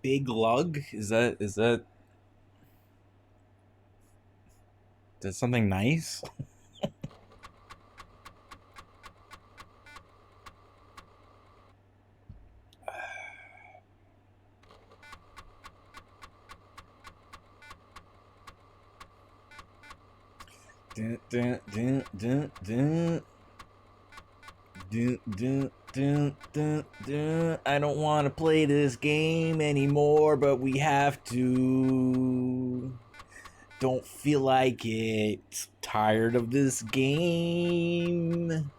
big lug? Is that something nice? Dun, dun, dun, dun, dun. Dun, dun, dun, dun, dun. I don't want to play this game anymore, but we have to. Don't feel like it. Tired of this game.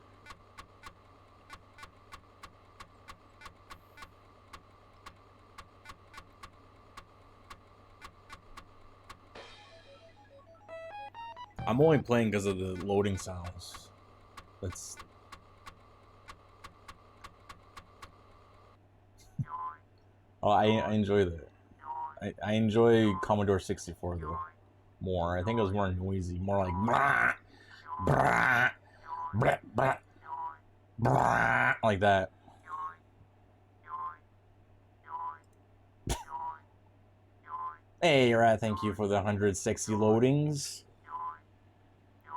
I'm only playing because of the loading sounds. That's. Oh, I enjoy that. I enjoy Commodore 64 though more. I think it was more noisy, more like brah, brah, brah, brah, brah, like that. Hey, Rat, thank you for the 100 sexy loadings.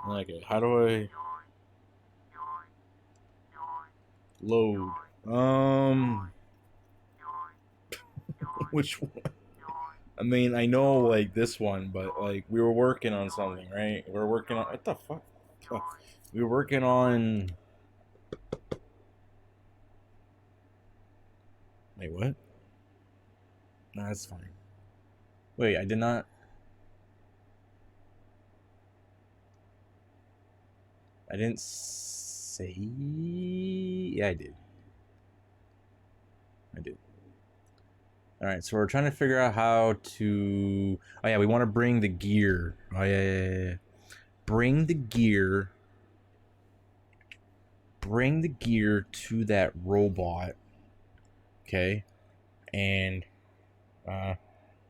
Okay, how do I load? Which one? I mean, I know like this one, but like we were working on something, right? We were working on what the fuck? We were working on. Wait, what? No, that's fine. Wait, I did not. I didn't say. Yeah, I did. I did. All right, so we're trying to figure out how to. Oh yeah, we want to bring the gear. Oh yeah. Bring the gear. Bring the gear to that robot. Okay, and oh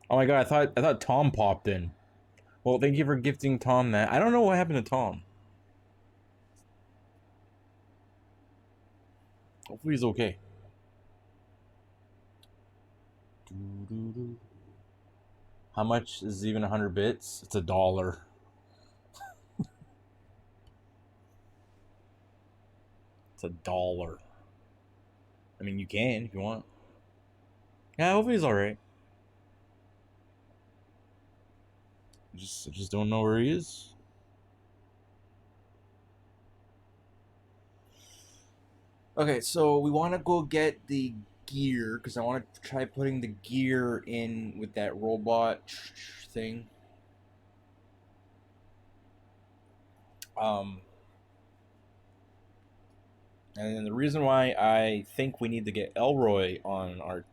my god, I thought Tom popped in. Well, thank you for gifting Tom that. I don't know what happened to Tom. Hopefully he's okay. How much is even 100 bits? It's $1. It's $1. I mean, you can if you want. Yeah, hopefully he's alright. I just don't know where he is. Okay, so we want to go get the gear because I want to try putting the gear in with that robot thing. And then the reason why I think we need to get Elroy on our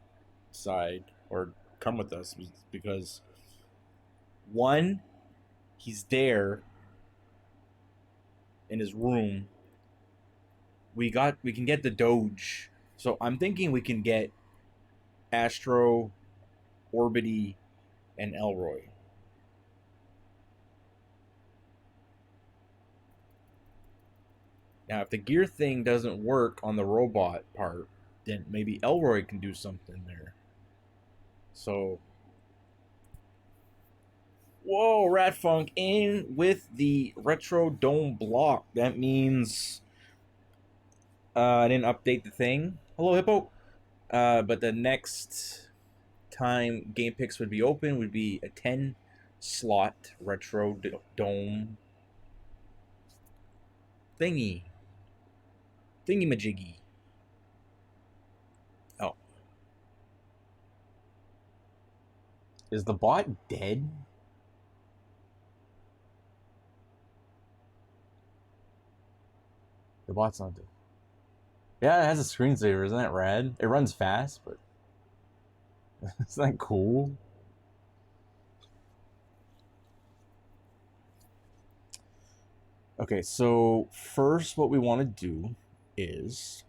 side or come with us is because one, he's there in his room. We can get the Doge. So I'm thinking we can get Astro, Orbity, and Elroy. Now, if the gear thing doesn't work on the robot part, then maybe Elroy can do something there. So, whoa, Ratfunk in with the Retro Dome block. That means I didn't update the thing. Hello, Hippo. But the next time Game Picks would be open would be a 10 slot Retro Dome thingy majiggy. Oh, is the bot dead? The bot's not dead. Yeah, it has a screensaver. Isn't that rad? It runs fast, but isn't that cool? Okay, so first what we want to do is...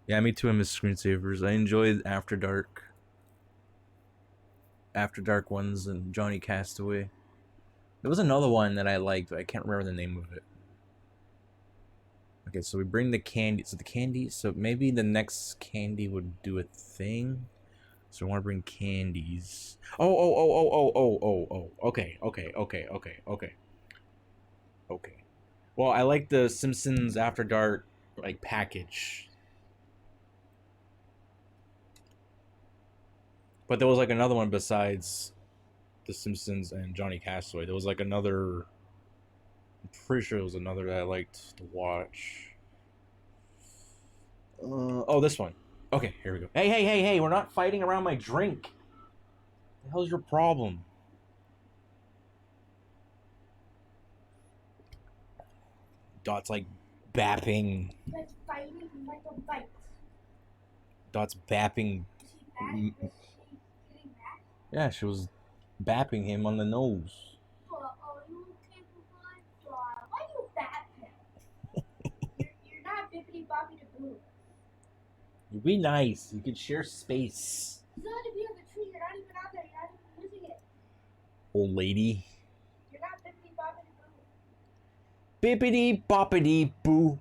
Yeah, me too, I miss screensavers. I enjoy After Dark ones and Johnny Castaway. There was another one that I liked, but I can't remember the name of it. Okay, so we bring the candy. So the candy. So maybe the next candy would do a thing. So we want to bring candies. Oh. Okay. Well, I like the Simpsons After Dark like package. But there was like another one besides the Simpsons and Johnny Castaway. There was like another. I'm pretty sure it was another that I liked to watch. Oh, this one. Okay, here we go. Hey, we're not fighting around my drink. What the hell's your problem? Dot's like bapping. That's fighting like a bite. Dot's bapping. Is she back? Is she getting back? Yeah, she was bapping him on the nose. Are you okay with that? Why do you bat him? you're not bippity boppity boo. You be nice. You could share space. He's going to be on the tree. You're not even out there. You're not even using it. Old lady. You're not bippity boppity boo. Bippity boppity boo.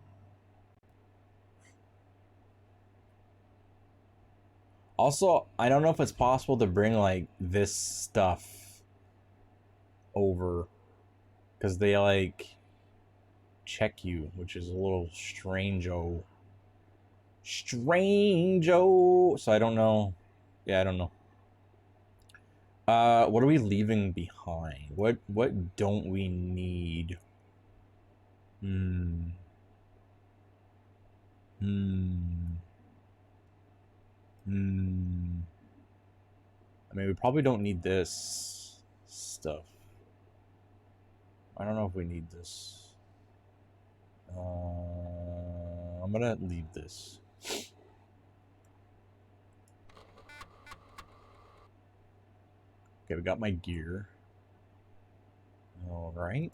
Also, I don't know if it's possible to bring like this stuff over because they like check you, which is a little strange-o. So I don't know. Yeah, I don't know. What are we leaving behind? What don't we need? I mean, we probably don't need this stuff. I don't know if we need this. I'm gonna leave this. Okay, we got my gear. All right.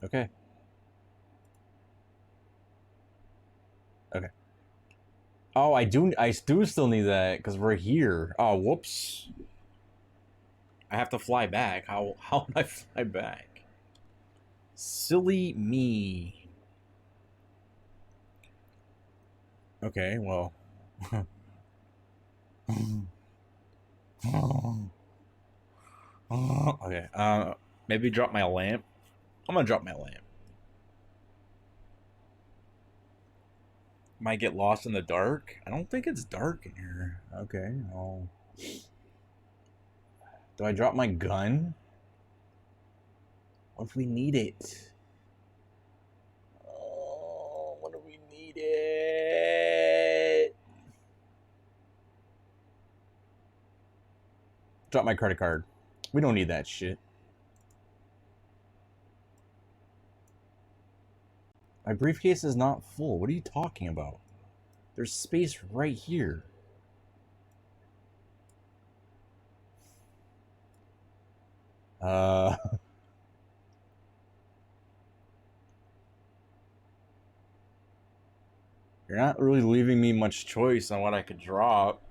Okay. Okay. Oh, I do still need that because we're here. Oh, whoops. I have to fly back. How would I fly back? Silly me. Okay, well. Okay, maybe drop my lamp. I'm gonna drop my lamp. Might get lost in the dark. I don't think it's dark in here. Okay, well. Do I drop my gun? What if we need it? Oh, what if we need it? Drop my credit card. We don't need that shit. My briefcase is not full. What are you talking about? There's space right here. You're not really leaving me much choice on what I could drop.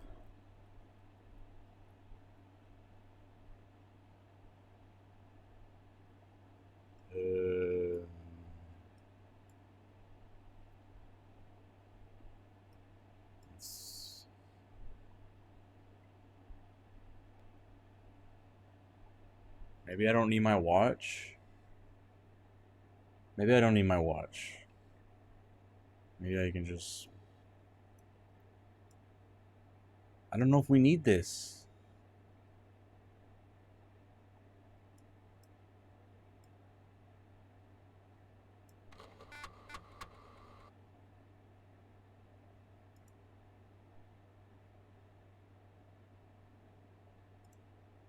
Maybe I don't need my watch. Maybe I don't need my watch. Maybe I can just... I don't know if we need this.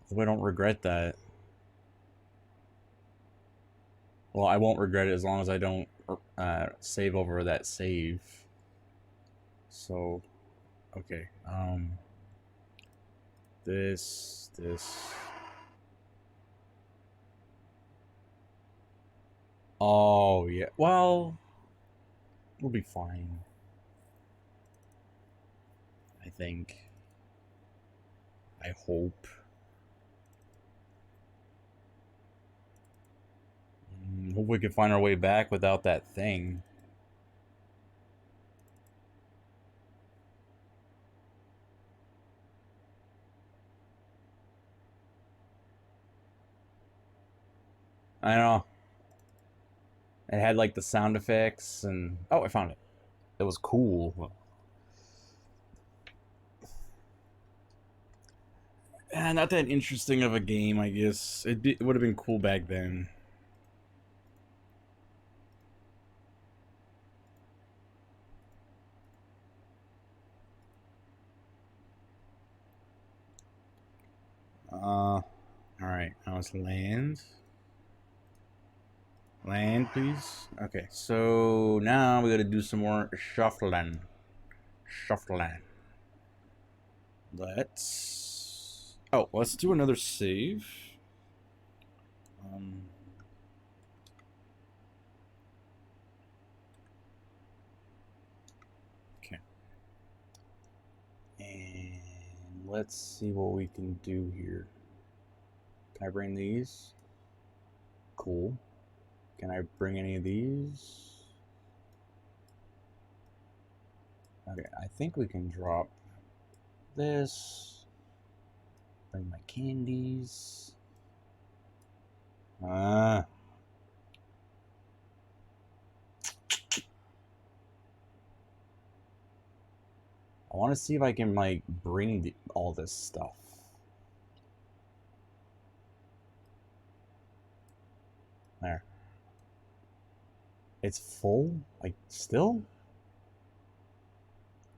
Hope I don't regret that. Well, I won't regret it as long as I don't save over that save. So, okay. This. Oh, yeah. Well, we'll be fine. I think. I hope. Hope we can find our way back without that thing. I know. It had like the sound effects and... Oh, I found it. It was cool. Not that interesting of a game, I guess. It would have been cool back then. Alright, now it's land. Land, please. Okay, so now we gotta do some more shuffling. Shuffling. Let's do another save. Okay. And let's see what we can do here. Can I bring these? Cool. Can I bring any of these? Okay, I think we can drop this. Bring my candies. I want to see if I can like bring all this stuff. There. It's full? Like, still?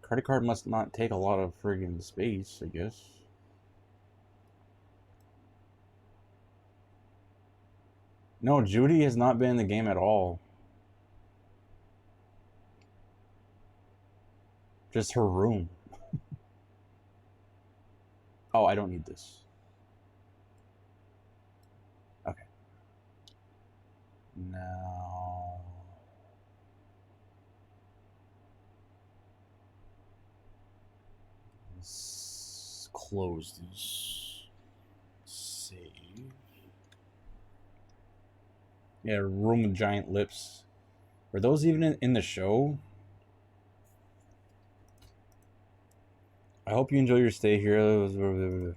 Credit card must not take a lot of friggin' space, I guess. No, Judy has not been in the game at all. Just her room. Oh, I don't need this. Okay. Now... let's close this. Save. Yeah, room with giant lips. Were those even in the show? I hope you enjoy your stay here.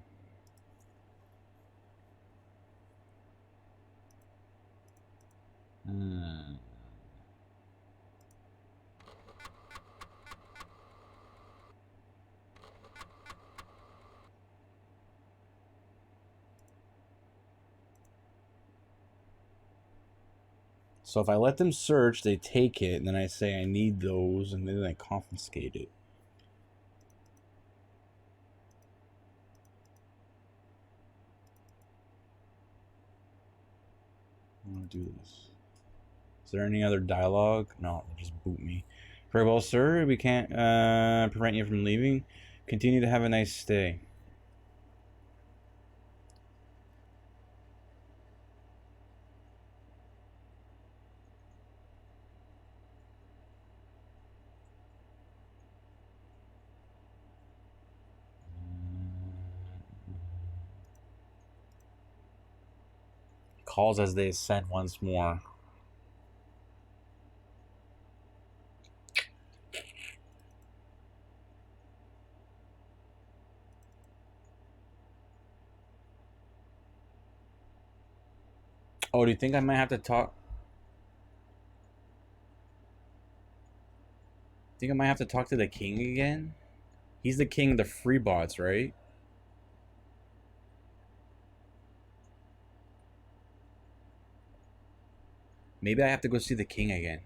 So if I let them search, they take it, and then I say I need those, and then I confiscate it. I'm gonna do this. Is there any other dialogue? No, just boot me. Very well, sir. We can't prevent you from leaving. Continue to have a nice stay. Calls as they ascend once more. Oh, do you think I might have to talk? Think I might have to talk to the king again? He's the king of the free bots, right? Maybe I have to go see the king again.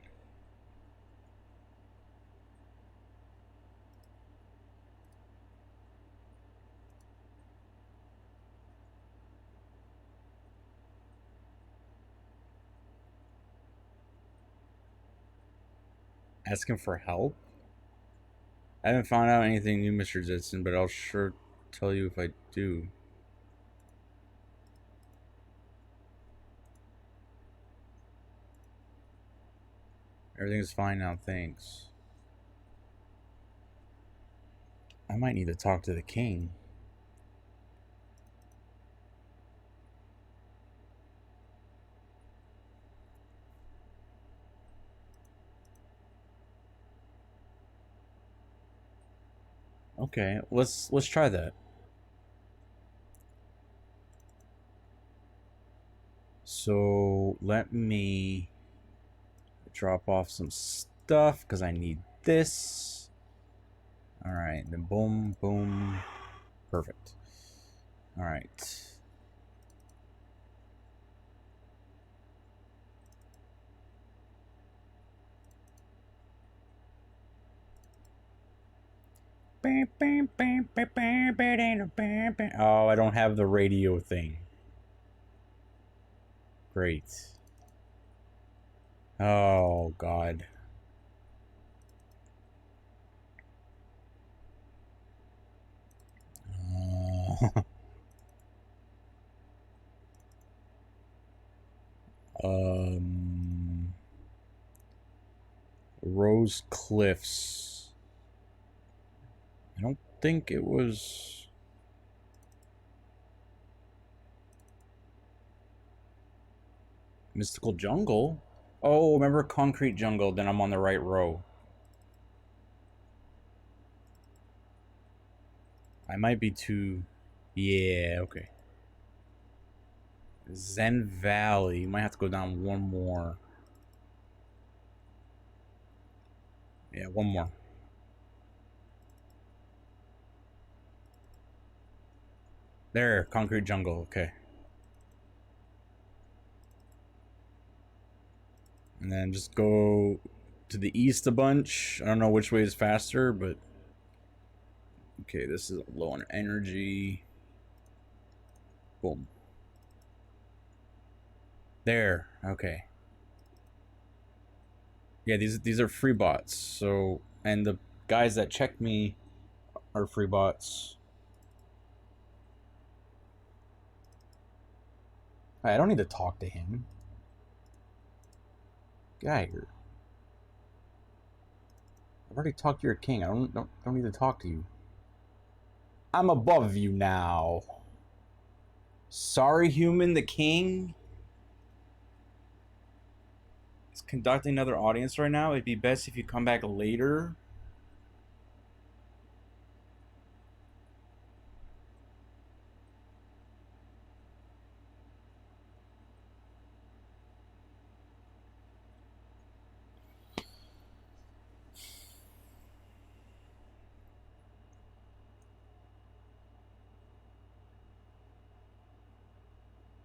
Ask him for help? I haven't found out anything new, Mr. Jetson, but I'll sure tell you if I do. Everything's fine now, thanks. I might need to talk to the king. Okay, let's try that. So let me drop off some stuff because I need this. All right, then boom, boom, perfect. All right. Oh, I don't have the radio thing. Great. Oh, God. Rose Cliffs. I don't think it was... Mystical Jungle? Oh, remember Concrete Jungle, then I'm on the right row. I might be too... Yeah, okay. Zen Valley. Might have to go down one more. Yeah, one more. There, Concrete Jungle, okay. And then just go to the east a bunch. I don't know which way is faster, but... Okay, this is low on energy. Boom. There, okay. Yeah, these are free bots, so... And the guys that check me are free bots. I don't need to talk to him. Get out of here. I've already talked to your king. I don't need to talk to you. I'm above you now. Sorry, human, the king is conducting another audience right now. It'd be best if you come back later.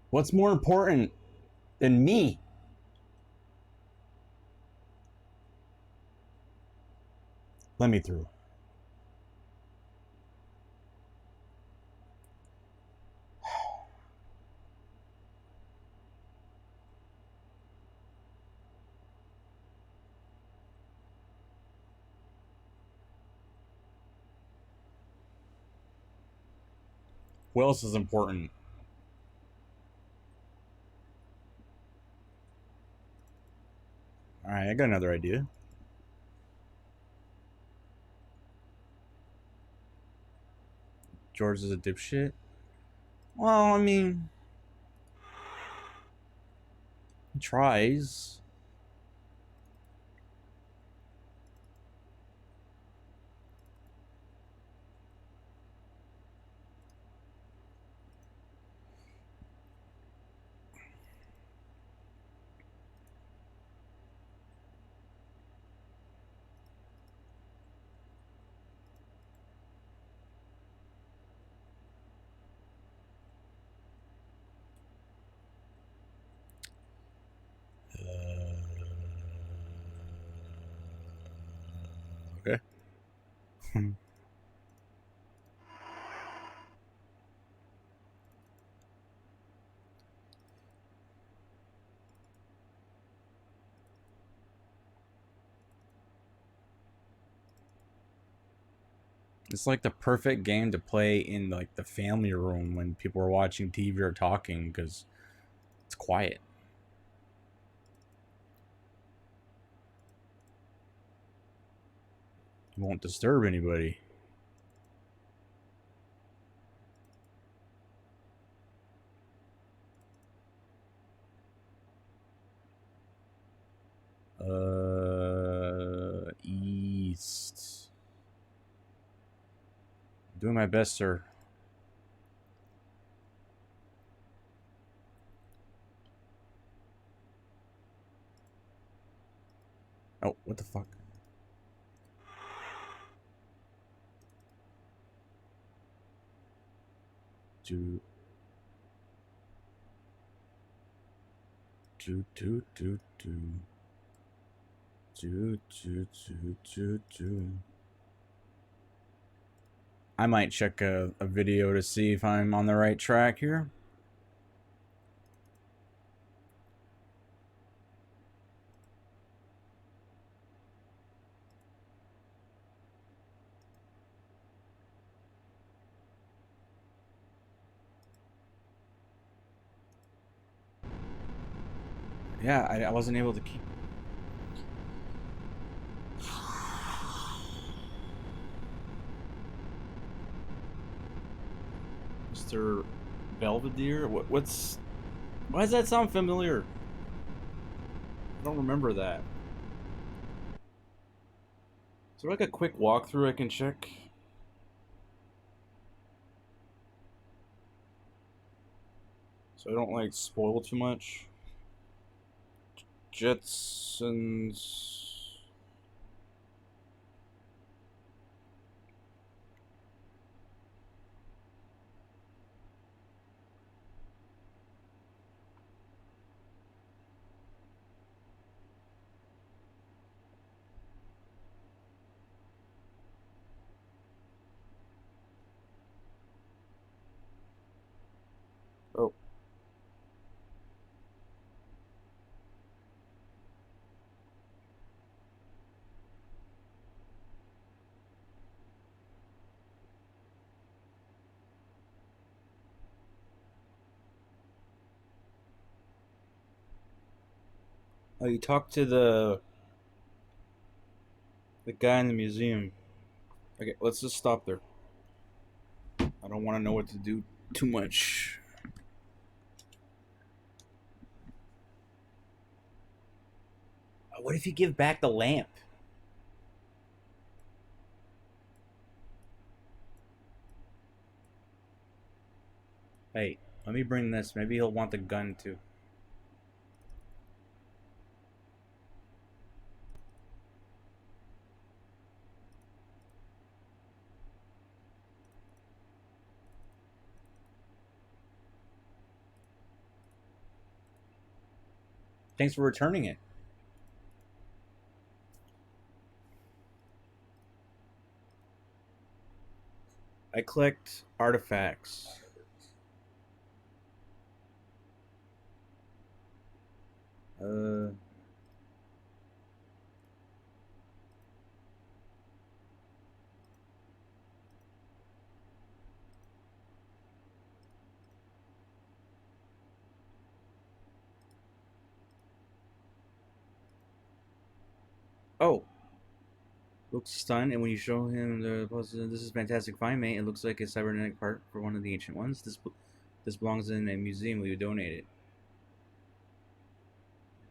What's more important than me? Let me through. What else is important? Alright, I got another idea. George is a dipshit. Well, I mean... He tries. Okay. It's like the perfect game to play in like the family room when people are watching TV or talking because it's quiet. You won't disturb anybody. East. Doing my best, sir. Oh, what the fuck? Do do do do do do do do do do. I might check a video to see if I'm on the right track here. Yeah, I wasn't able to keep. Mr. Belvedere? What's... Why does that sound familiar? I don't remember that. Is there like a quick walkthrough I can check? So I don't like spoil too much. Jetsons... Oh. Oh, you talked to the guy in the museum. Okay, let's just stop there. I don't want to know what to do too much. What if you give back the lamp? Hey, let me bring this. Maybe he'll want the gun too. Thanks for returning it. I collect artifacts. Oh. Looks stunned, and when you show him the puzzle, this is fantastic find, mate. It looks like a cybernetic part for one of the ancient ones. This belongs in a museum. Will you donate it?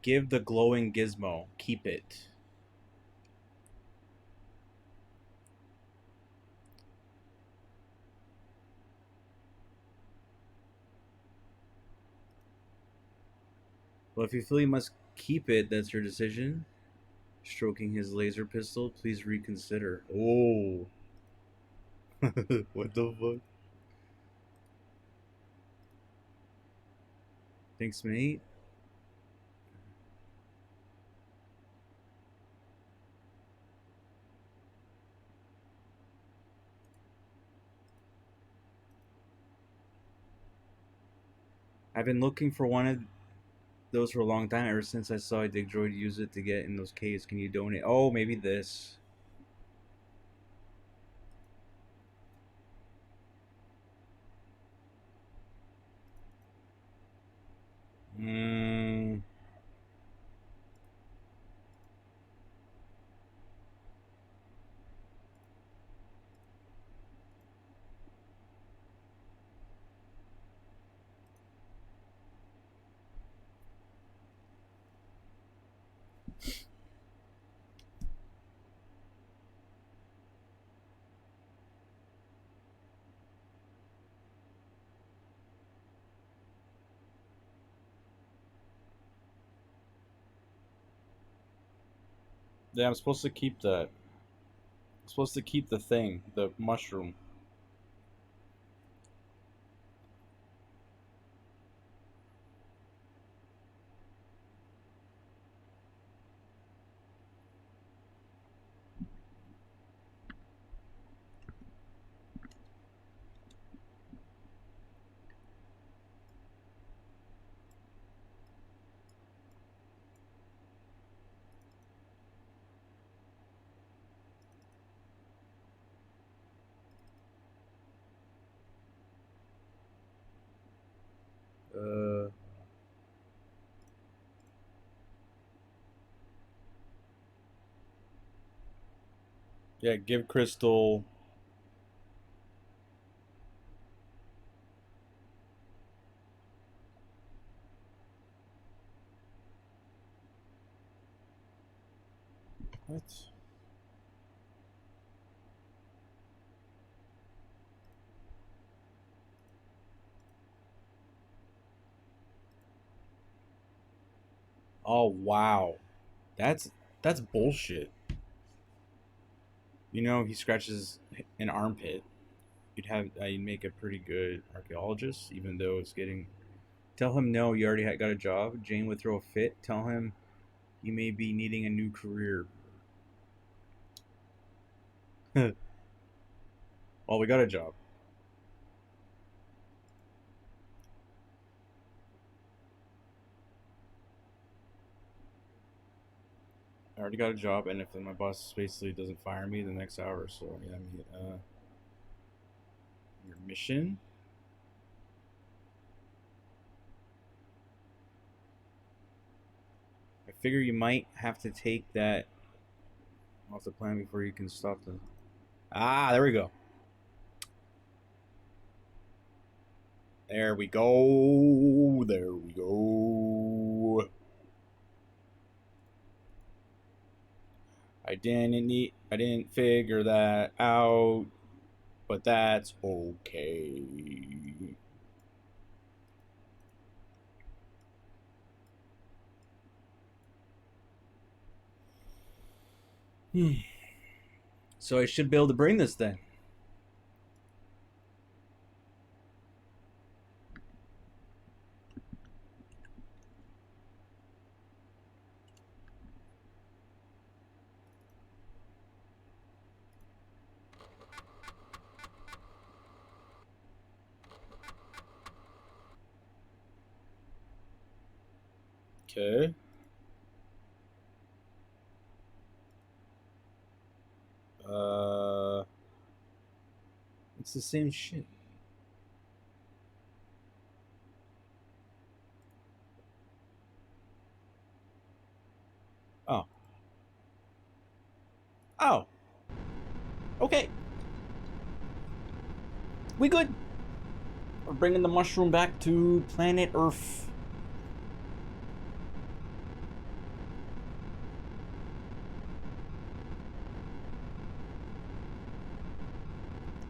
Give the glowing gizmo. Keep it. Well, if you feel you must keep it, that's your decision. Stroking his laser pistol, please reconsider. Oh. What the fuck? Thanks, mate. I've been looking for one of those for a long time, ever since I saw a Dig Droid use it to get in those caves. Can you donate? Oh, maybe this. Hmm. Yeah, I'm supposed to keep that. I'm supposed to keep the thing, the mushroom. Yeah, give Crystal. What? Oh wow, that's bullshit. You know, he scratches an armpit. You'd make a pretty good archaeologist, even though it's getting. Tell him no, you already got a job. Jane would throw a fit. Tell him you may be needing a new career. Well, we got a job. I already got a job, and if my boss basically doesn't fire me the next hour or so, yeah, I mean, your mission. I figure you might have to take that off the plan before you can stop the. Ah, there we go. There we go. There we go. I didn't figure that out, but that's okay. So I should be able to bring this then. Okay. It's the same shit. Oh. Oh. Okay. We good. We're bringing the mushroom back to planet Earth.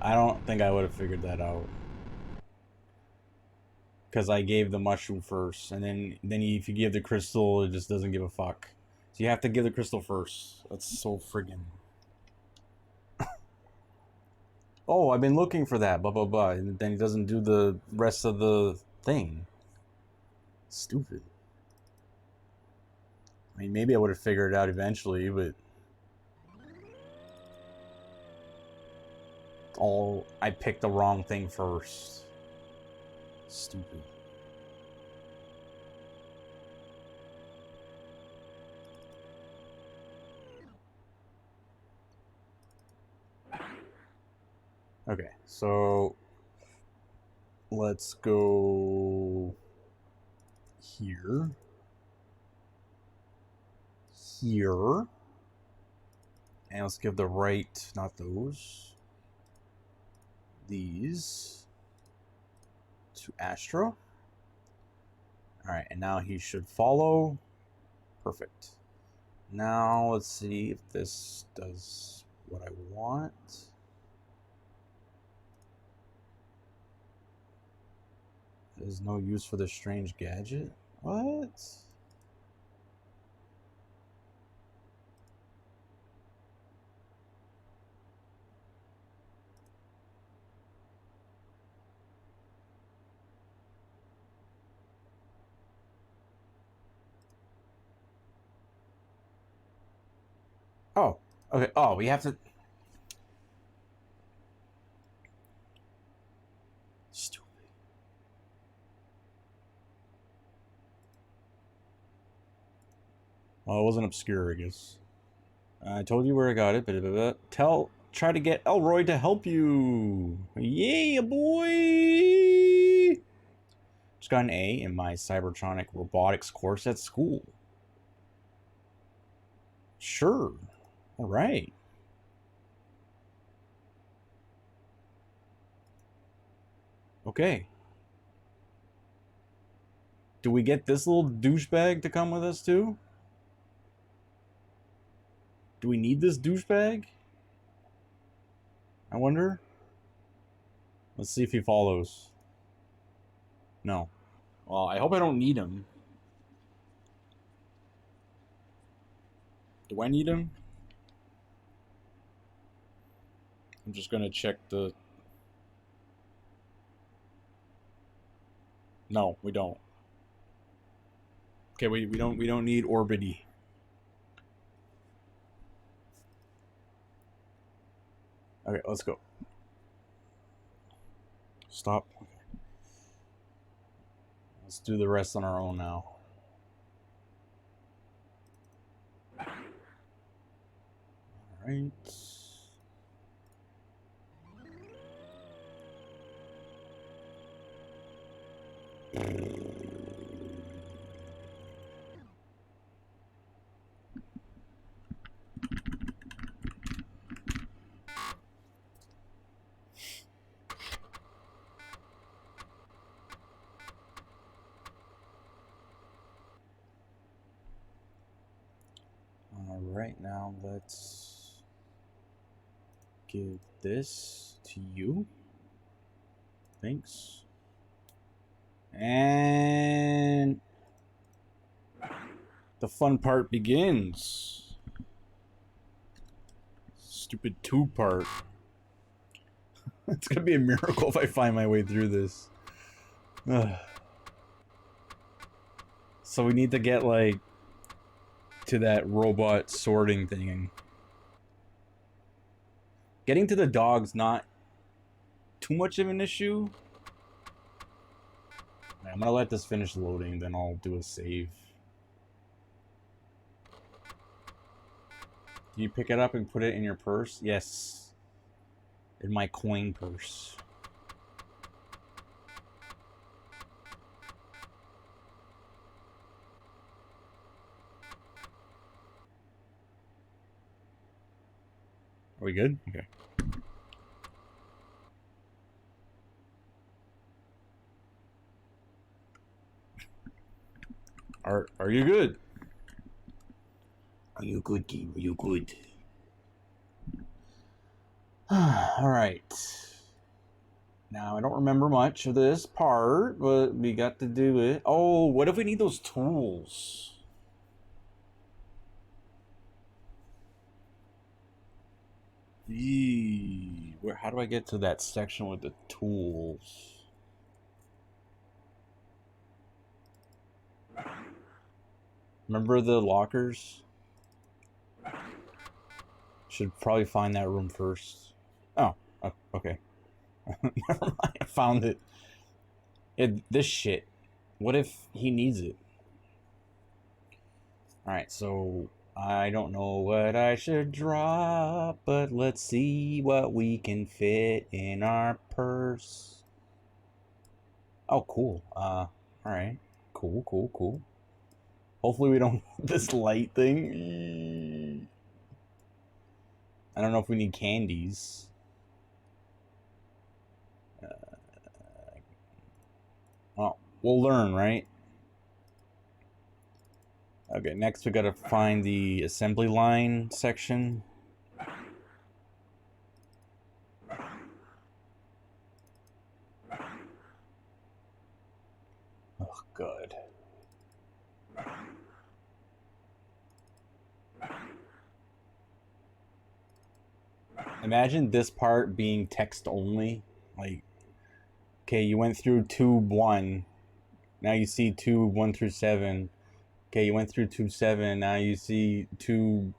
I don't think I would have figured that out. Because I gave the mushroom first, and then if you give the crystal, it just doesn't give a fuck. So you have to give the crystal first. That's so friggin'. Oh, I've been looking for that, blah blah blah, and then he doesn't do the rest of the thing. Stupid. I mean, maybe I would have figured it out eventually, but I picked the wrong thing first. Stupid. Okay, so let's go here. Here. And let's give the right, not those. These to Astro. Alright, and now he should follow. Perfect. Now let's see if this does what I want. There's no use for this strange gadget. What? Oh, okay. Oh, we have to... Stupid. Well, it wasn't obscure, I guess. I told you where I got it. Try to get Elroy to help you. Yeah, boy. Just got an A in my Cybertronic robotics course at school. Sure. All right. Okay. Do we get this little douchebag to come with us too? Do we need this douchebag? I wonder. Let's see if he follows. No. Well, I hope I don't need him. Do I need him? I'm just gonna check the... No, we don't. Okay, we don't need Orbity. Okay, let's go. Stop. Okay. Let's do the rest on our own now. Alright. Alright, now let's give this to you. Thanks. And the fun part begins. Stupid two-part. It's gonna be a miracle if I find my way through this. So we need to get, like, to that robot sorting thing. Getting to the dog's not too much of an issue. I'm gonna let this finish loading, then I'll do a save. Do you pick it up and put it in your purse? Yes. In my coin purse. Are we good? Okay. Are you good? Are you good, game? Are you good? Alright. Now, I don't remember much of this part, but we got to do it. Oh, what if we need those tools? Eee, how do I get to that section with the tools? Remember the lockers? Should probably find that room first. Oh, okay. Never mind, I found it. This shit. What if he needs it? Alright, so I don't know what I should drop, but let's see what we can fit in our purse. Oh, cool. Alright. Cool. Hopefully we don't this light thing. I don't know if we need candies. Well, we'll learn, right? Okay, next we gotta find the assembly line section. Oh, God. Imagine this part being text only. Like, okay, you went through tube 1. Now you see tube 1 through 7. Okay, you went through tube 7. Now you see tube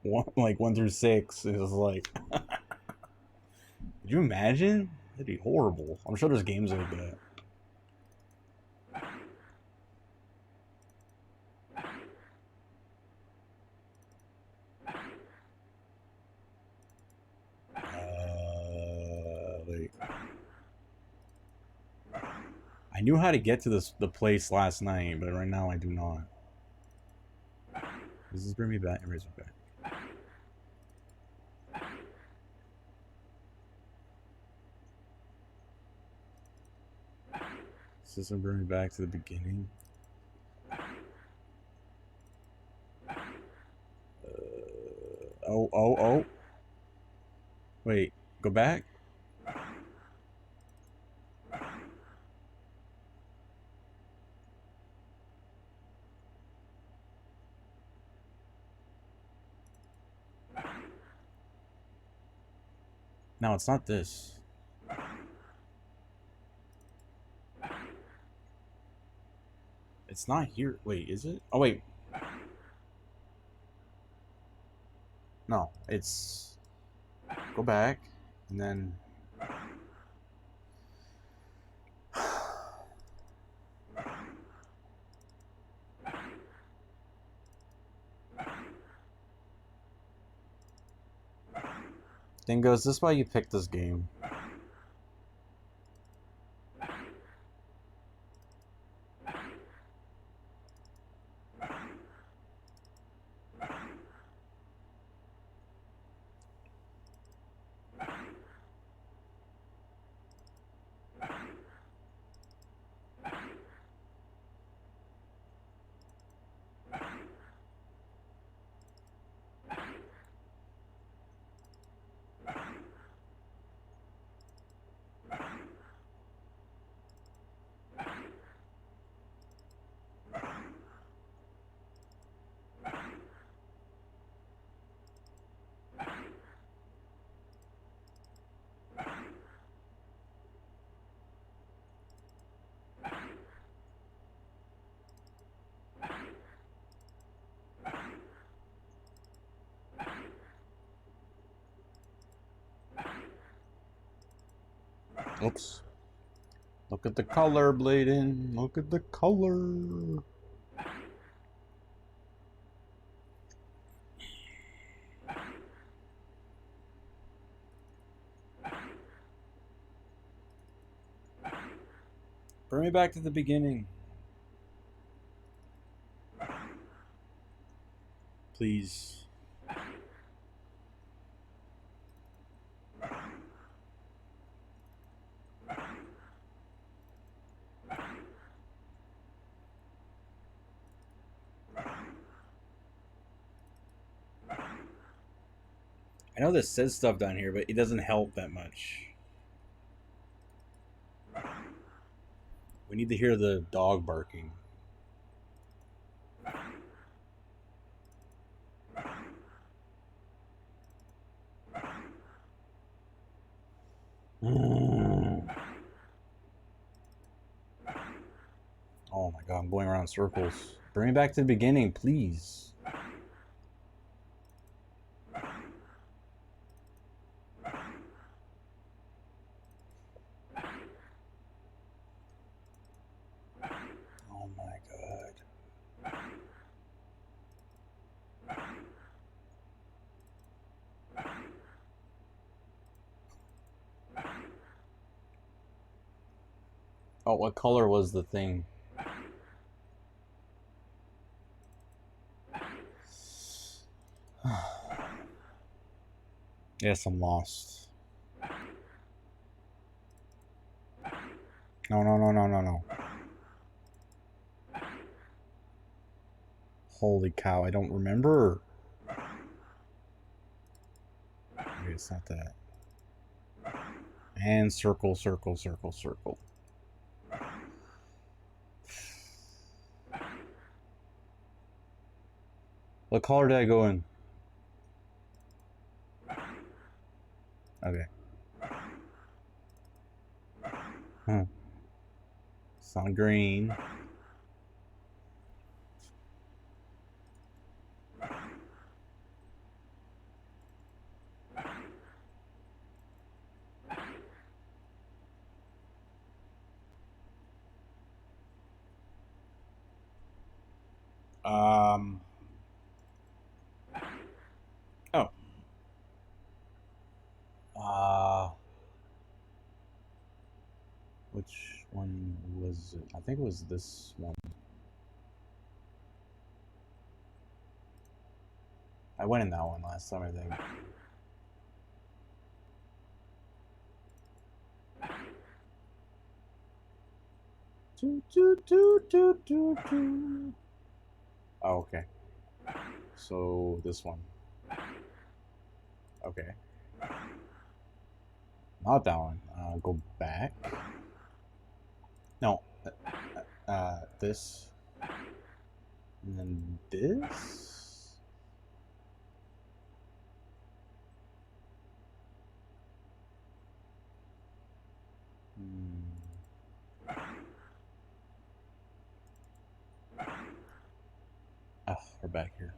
1 through 6. It was like, could you imagine? That'd be horrible. I'm sure there's games like that. Wait. I knew how to get to the place last night, but right now I do not. Does this bring me back? It brings me back. Does this one bring me back to the beginning? Oh. Wait, go back? No, it's not this. It's not here. Wait, is it? Oh, wait. No, it's... Go back, and then... Dingo, is this why you picked this game? Oops. Look at the color, Bladen. Look at the color. Bring me back to the beginning. Please. I know this says stuff down here, but it doesn't help that much. We need to hear the dog barking. Oh my god, I'm going around in circles. Bring me back to the beginning, please. Oh my god. Oh, what color was the thing? Yes, I'm lost. No. Holy cow, I don't remember. Okay, it's not that. And circle. What color did I go in? Okay. It's on green. Oh. Which one was it? I think it was this one. I went in that one last time, I think. Oh, okay. So this one. Okay. Not that one. Go back. No. This. And then this. Oh, we're back here.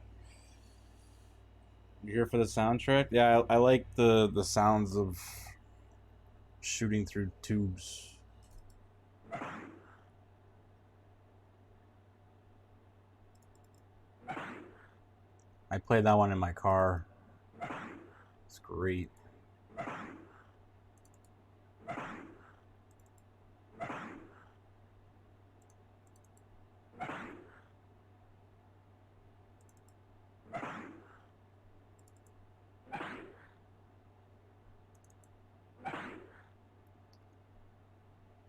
You here for the soundtrack? Yeah, I like the sounds of shooting through tubes. I played that one in my car. It's great.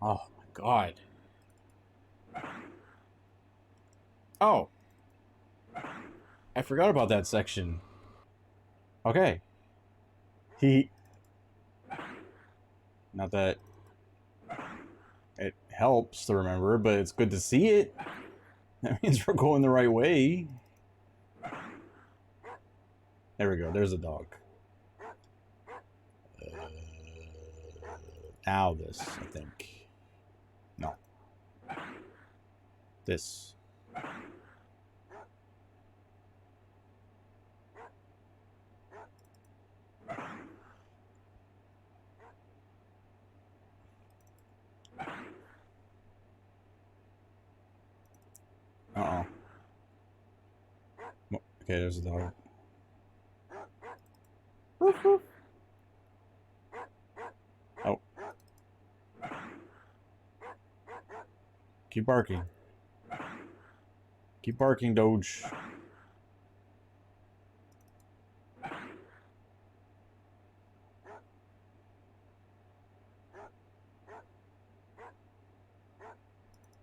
Oh my god. Oh. I forgot about that section. Okay. Not that it helps to remember, but it's good to see it. That means we're going the right way. There we go. There's a dog. Now this, I think. No. This. Uh-oh. Okay, there's a dog. Oh. Keep barking. Keep barking, Doge.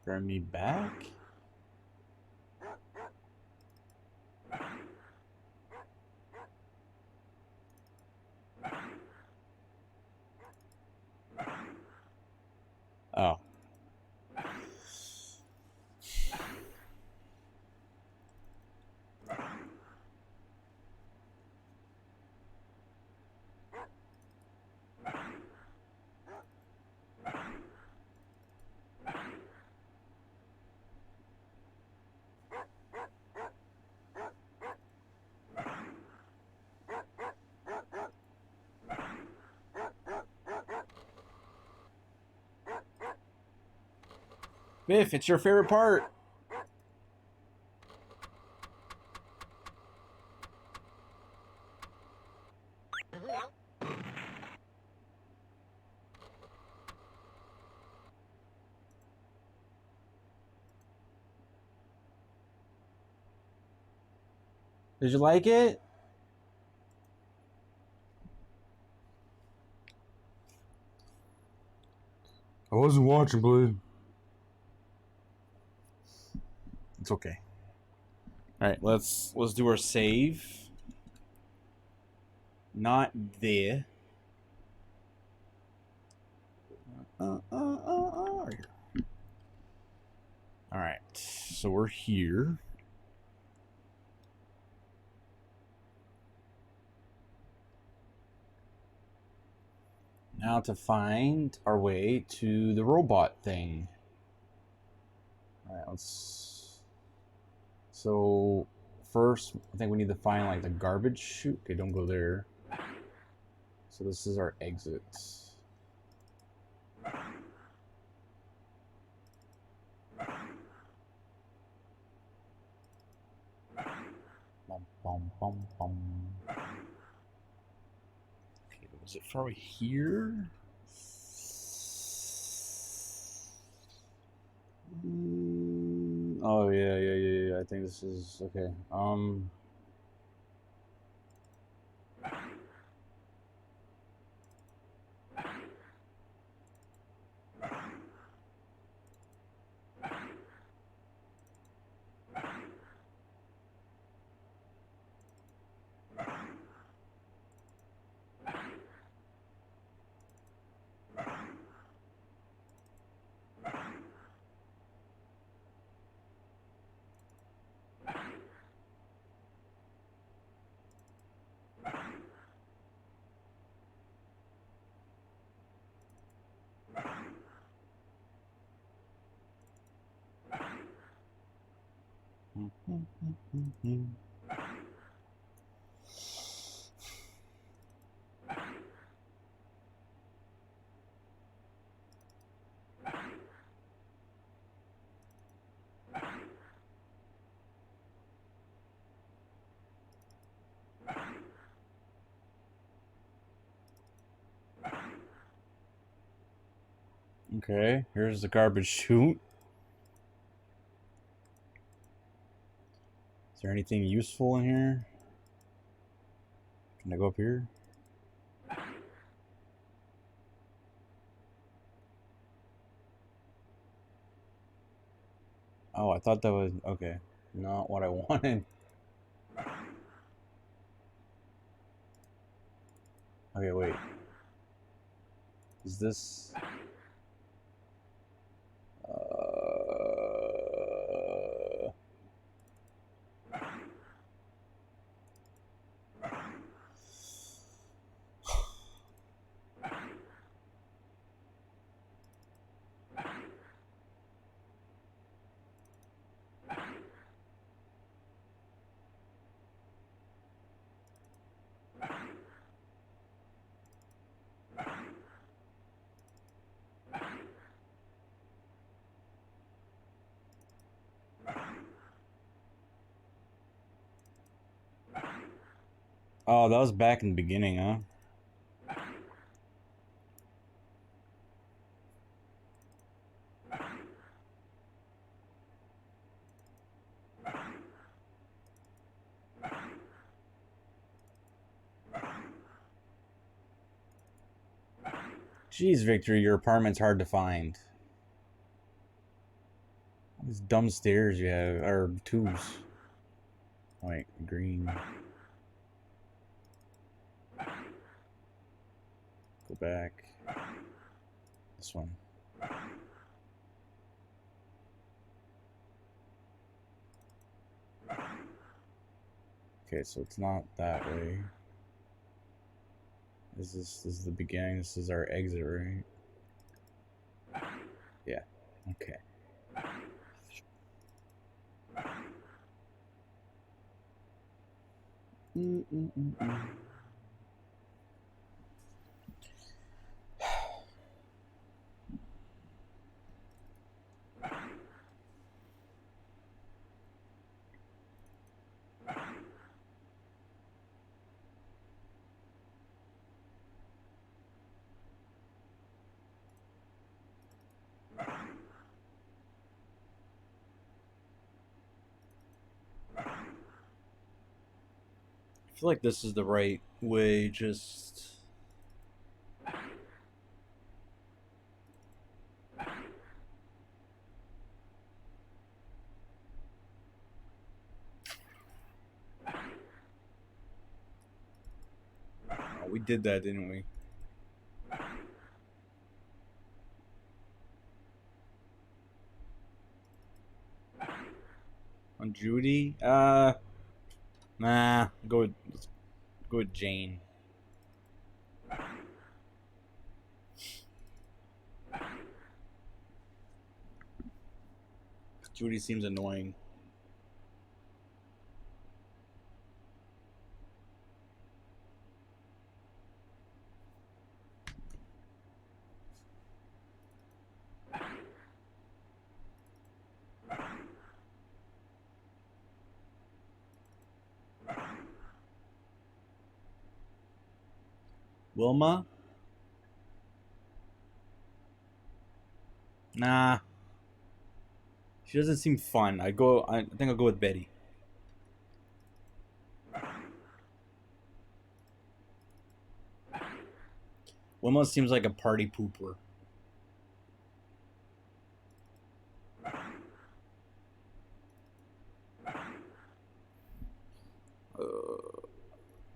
Bring me back? Oh. Biff, it's your favorite part. Did you like it? I wasn't watching, Blade. It's okay. All right, let's do our save. Not there. All right, so we're here. Now to find our way to the robot thing. All right, let's. So first, I think we need to find like the garbage chute. Okay, don't go there. So this is our exit. Okay, was it far here? Oh yeah. I think this is okay. Okay, here's the garbage chute. Is there anything useful in here? Can I go up here? Oh, I thought that was okay. Not what I wanted. Okay, wait. Is this? Oh, that was back in the beginning, huh? Jeez, Victor, your apartment's hard to find. These dumb stairs you have, or tubes. Wait, green. Go back. This one. Okay, so it's not that way. This is the beginning. This is our exit, right? Yeah. Okay. I feel like this is the right way, just... Oh, we did that, didn't we? On Judy? Nah. Let's go with Jane. Judy seems annoying. Wilma? Nah. She doesn't seem fun. I think I'll go with Betty. Wilma seems like a party pooper.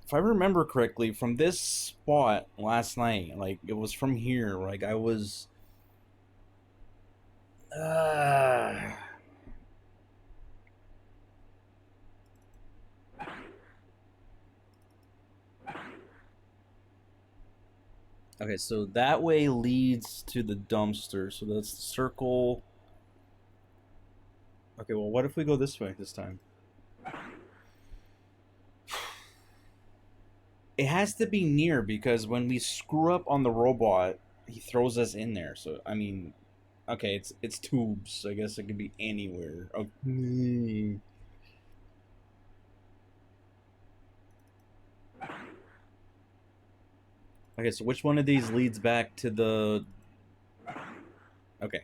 If I remember correctly, from this spot last night, like it was from here, like I was. Okay, so that way leads to the dumpster. So that's the circle. Okay, well, what if we go this way this time? It has to be near because when we screw up on the robot, he throws us in there. So I mean, okay, it's tubes. So I guess it could be anywhere. Okay. Okay, so which one of these leads back to the? Okay.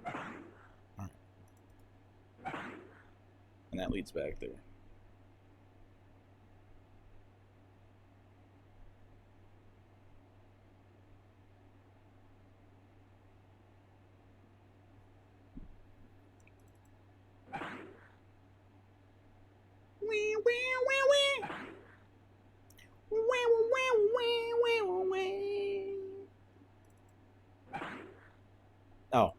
Alright. And that leads back there. Oh.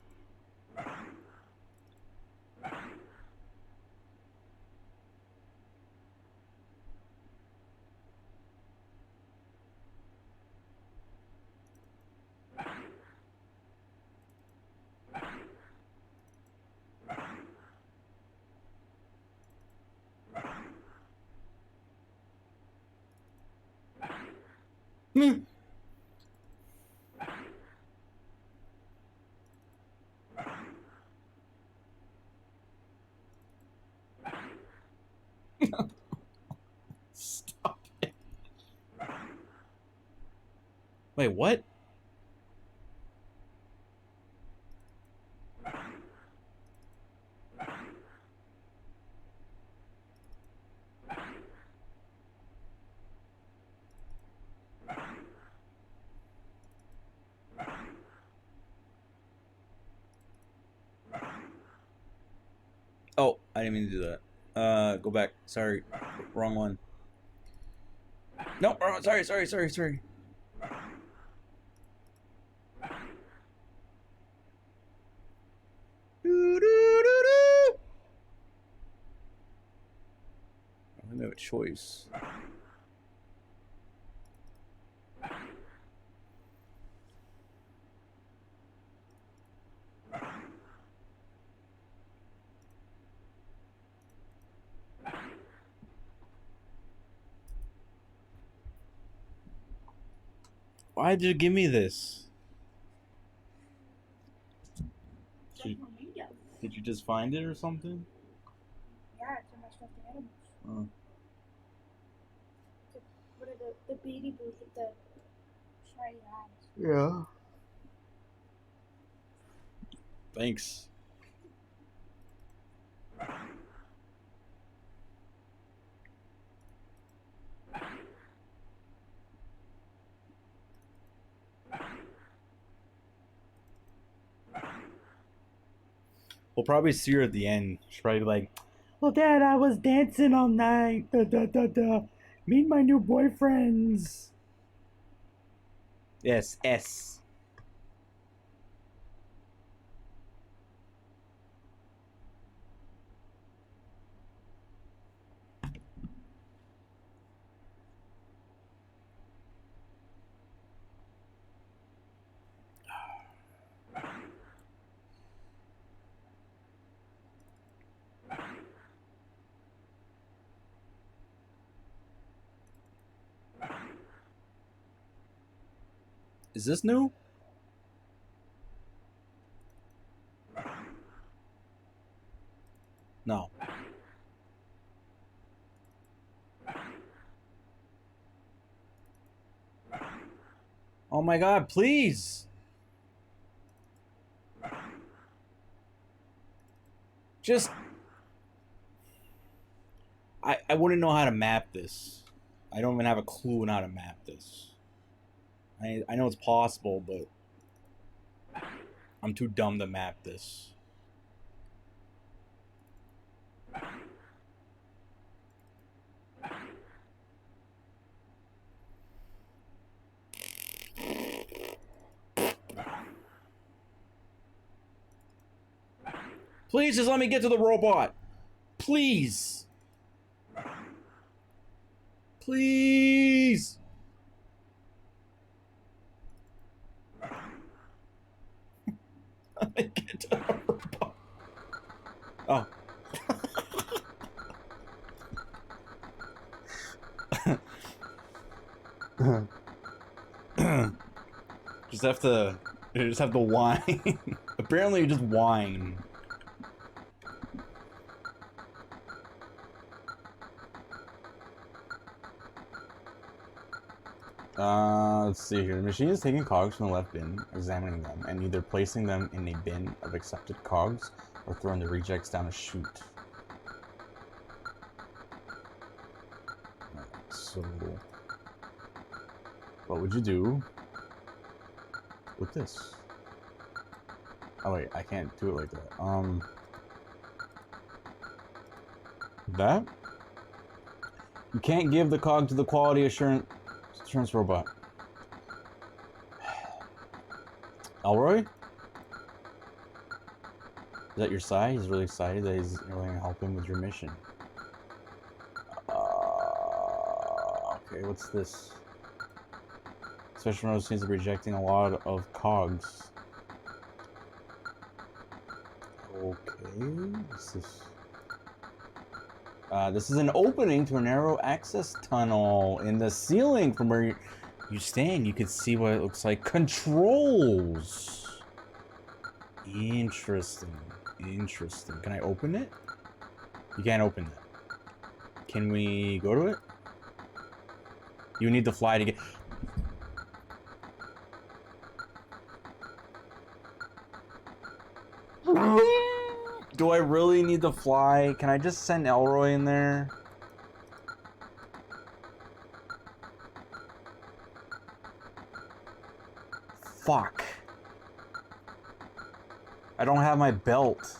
Stop it. Wait, what? Oh, I didn't mean to do that. Go back. Sorry. Wrong one. No, sorry. I don't have a choice. Why did you give me this? Did you just find it or something? Yeah, it's in my stuffed animals. Oh. What are the baby booth with the shiny eyes? Yeah. Thanks. We'll probably see her at the end. She's probably like, "Well, Dad, I was dancing all night. Da da da da. Meet my new boyfriends." Yes, S. Is this new? No. Oh my god, please! Just... I wouldn't know how to map this. I don't even have a clue on how to map this. I know it's possible, but... I'm too dumb to map this. Please just let me get to the robot. Please. Please. Let me get to the robot. Oh. just have to whine. Apparently you just whine. Let's see here. The machine is taking cogs from the left bin, examining them, and either placing them in a bin of accepted cogs or throwing the rejects down a chute. So, what would you do with this? Oh wait, I can't do it like that. That? You can't give the cog to the quality assurance robot. Elroy? Is that your side? He's really excited that you're going to help him with your mission. Okay, what's this? Special mode seems to be rejecting a lot of cogs. Okay, what's this? This is an opening to a narrow access tunnel in the ceiling. From where you stand, you can see what it looks like. Controls! Interesting. Interesting. Can I open it? You can't open it. Can we go to it? You need to fly to get... Do I really need to fly? Can I just send Elroy in there? Fuck. I don't have my belt.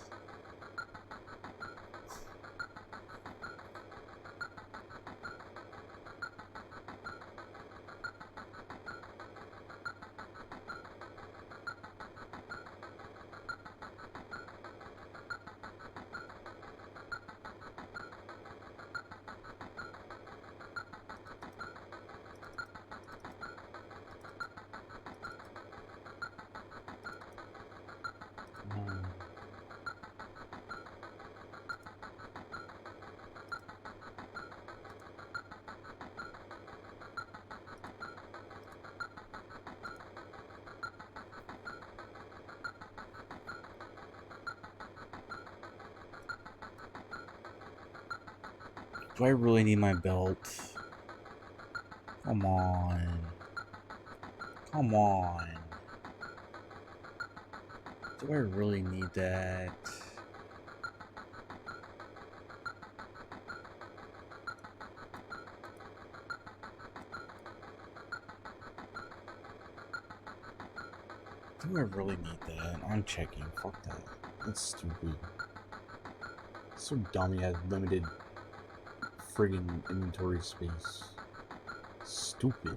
Do I really need my belt? Come on. Come on. Do I really need that? Do I really need that? I'm checking. Fuck that. That's stupid. So dumb he has limited friggin' inventory space. Stupid.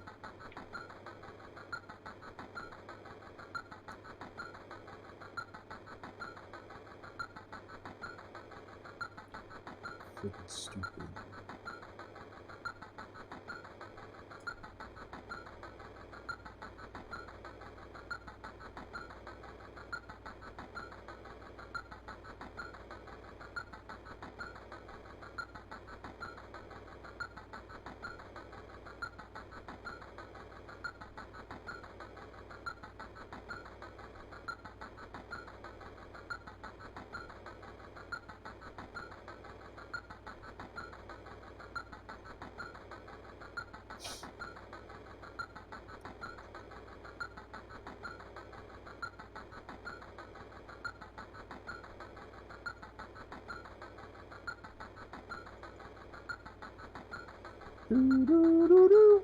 Freaking stupid. Do, do, do, do.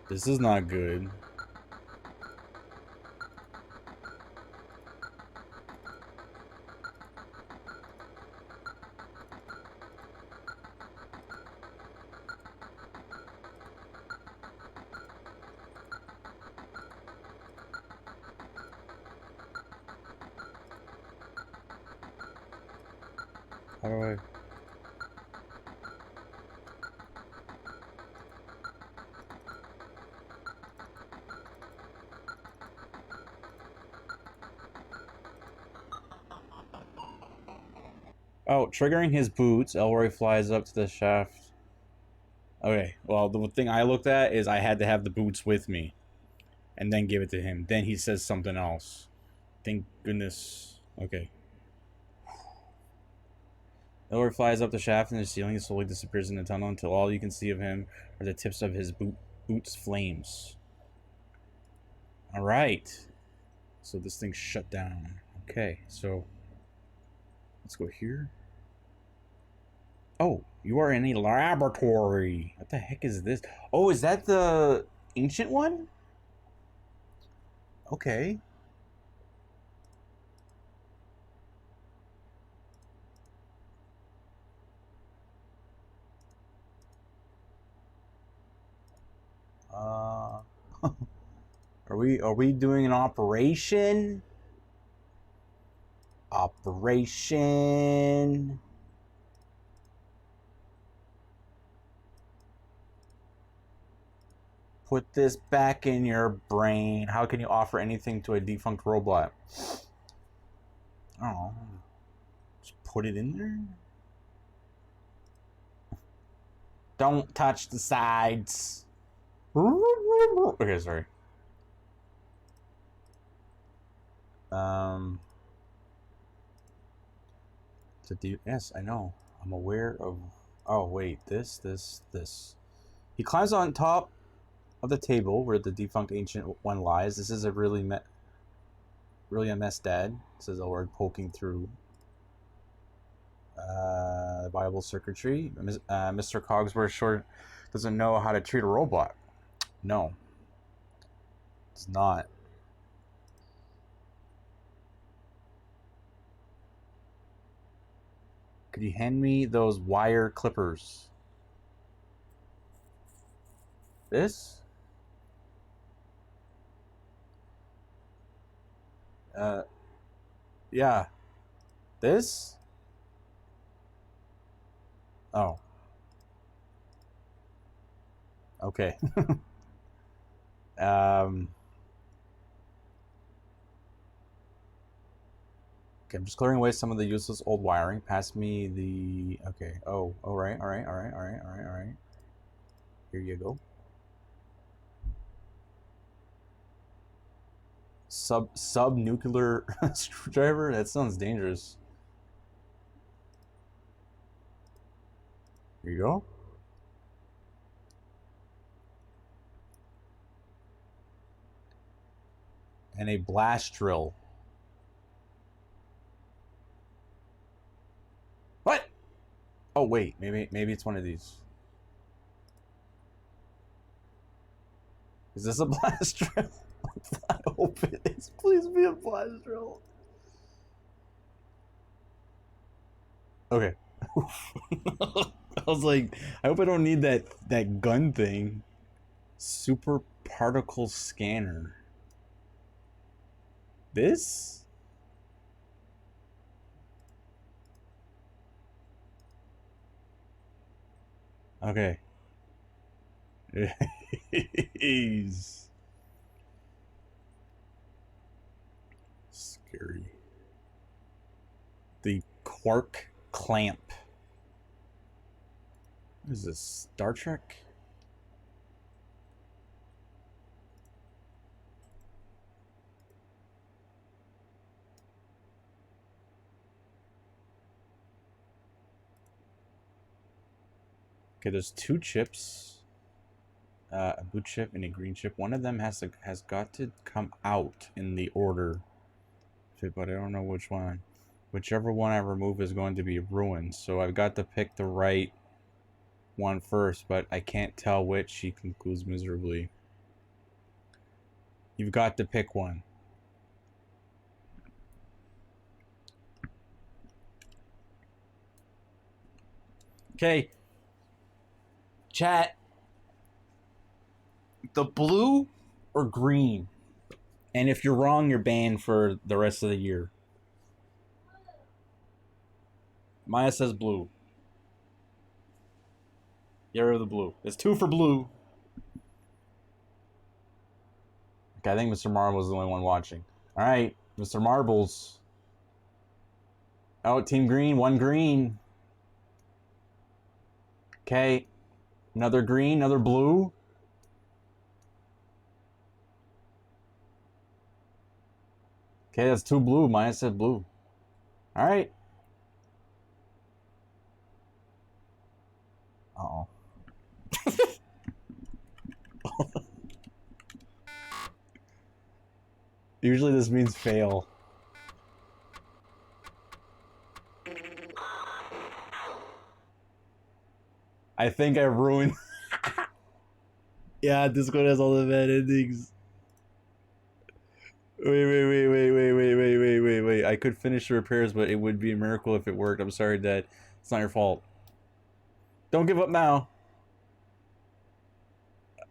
This is not good. How do I... Oh, triggering his boots, Elroy flies up to the shaft. Okay, well, the thing I looked at is I had to have the boots with me. And then give it to him. Then he says something else. Thank goodness. Okay. Elroy flies up the shaft in the ceiling and slowly disappears in the tunnel until all you can see of him are the tips of his boots' flames. Alright. So this thing's shut down. Okay, so... let's go here. Oh, you are in a laboratory. What the heck is this? Oh, is that the ancient one? Okay. Are we doing an operation? Operation. Put this back in your brain. How can you offer anything to a defunct robot? Oh, just put it in there. Don't touch the sides. Okay, sorry. To do, yes, I know. I'm aware of. Oh wait, this. He climbs on top of the table where the defunct ancient one lies. This is a really a mess, Dad. Says Elward, poking through viable circuitry. Mr. Cogsworth sure doesn't know how to treat a robot. No, it's not. Could you hand me those wire clippers? This? Yeah. This? Oh. Okay. Okay, I'm just clearing away some of the useless old wiring. Pass me the... Okay. Oh, alright. Here you go. Sub-nuclear screwdriver? That sounds dangerous. Here you go. And a blast drill. What? Oh wait, maybe it's one of these. Is this a blast drill? I hope it is. Please be a blast drill. Okay. I was like, I hope I don't need that gun thing. Super particle scanner. This? Okay. Jeez. Scary. The Quark Clamp. What is this? Star Trek? Okay, there's 2 chips, a blue chip and a green chip. One of them has got to come out in the order, but I don't know which one. Whichever one I remove is going to be ruined. So I've got to pick the right one first, but I can't tell which. She concludes miserably. You've got to pick one. Okay. Chat. The blue or green? And if you're wrong, you're banned for the rest of the year. Maya says blue. Get rid of the blue. It's 2 for blue. Okay, I think Mr. Marbles is the only one watching. Alright, Mr. Marbles. Oh, Team Green, 1 green. Okay. Another green, another blue. Okay, that's 2 blue. Maya said blue. Alright. Uh-oh. Usually this means fail. I think I ruined... Yeah, Discord has all the bad endings. Wait. I could finish the repairs, but it would be a miracle if it worked. I'm sorry, Dad. It's not your fault. Don't give up now.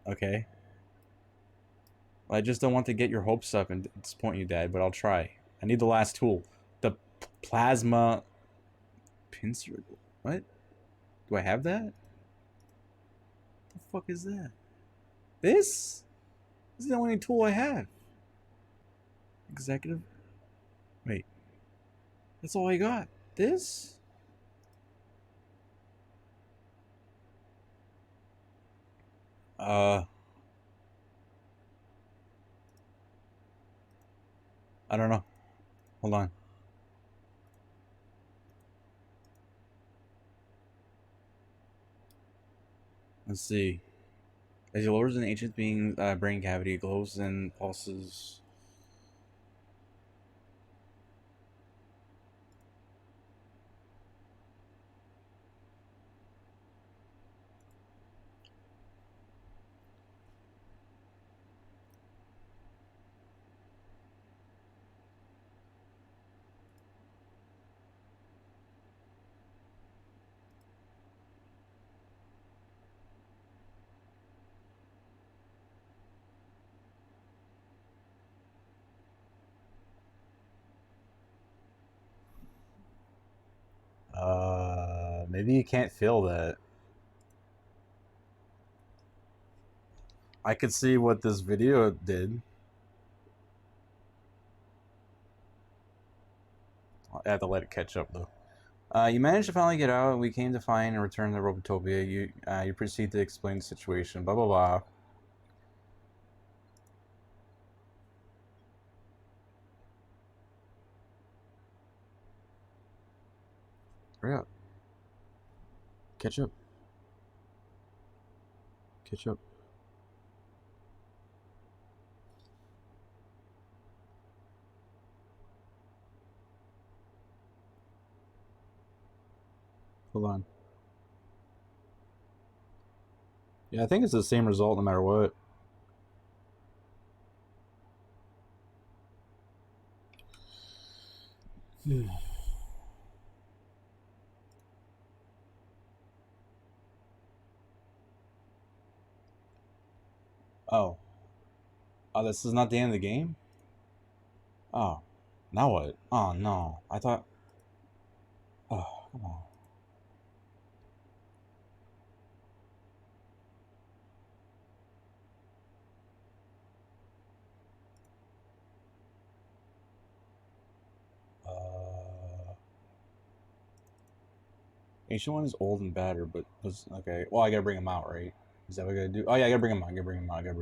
Okay. I just don't want to get your hopes up and disappoint you, Dad, but I'll try. I need the last tool. The plasma pincer. What? Do I have that? What the fuck is that? This? This is the only tool I have. Executive? Wait. That's all I got. This? I don't know. Hold on. Let's see. As he lowers an ancient being's brain cavity, it glows and pulses. Maybe you can't feel that. I could see what this video did. I have to let it catch up though. You managed to finally get out. We came to find and return to Robotopia. You proceed to explain the situation. Blah blah blah. Hurry up. Catch up. Catch up. Hold on. Yeah, I think it's the same result no matter what. Oh. Oh, this is not the end of the game? Oh. Now what? Oh, no. I thought... Oh, come on. Ancient one is old and battered, but was okay. Well, I gotta bring him out, right? Is that what I gotta do? Oh yeah, I gotta bring him out. I gotta bring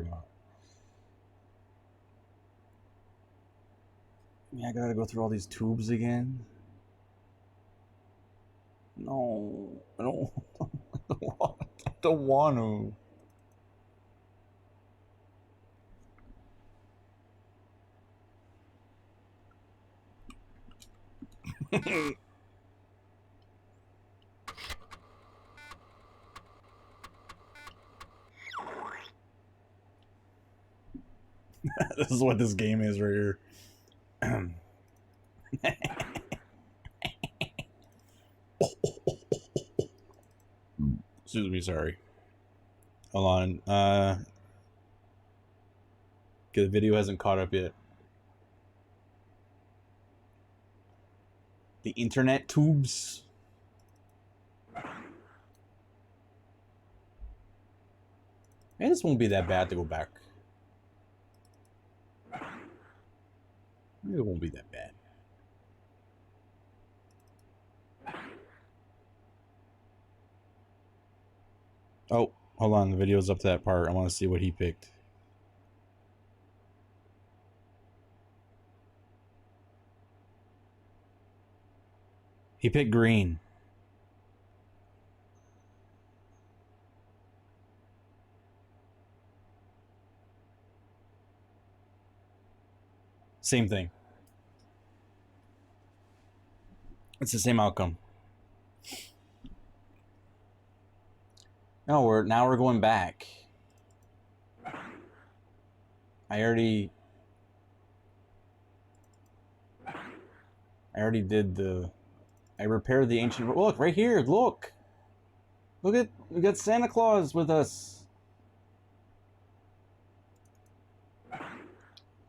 him out. Yeah, I gotta go through all these tubes again. No, I don't. I don't want to. This is what this game is right here. Excuse me, sorry. Hold on. The video hasn't caught up yet. The internet tubes. Man, this won't be that bad to go back. Maybe it won't be that bad. Oh, hold on. The video's up to that part. I want to see what he picked. He picked green. Same thing. It's the same outcome. No, now we're going back. I already did the... I repaired the ancient... Look, right here, look! Look at... We got Santa Claus with us!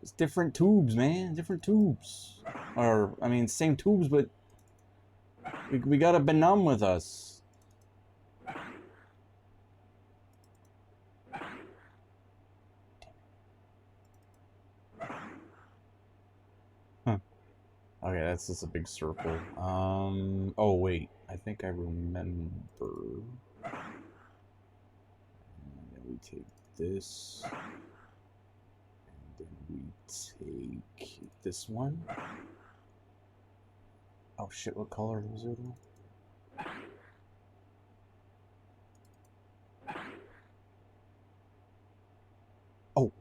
It's different tubes, man. Different tubes. Or, I mean, same tubes, but... We got a Benum with us. Huh. Okay, that's just a big circle. Oh, wait. I think I remember. And then we take this. And then we take this one. Oh shit, what color was it though? Oh.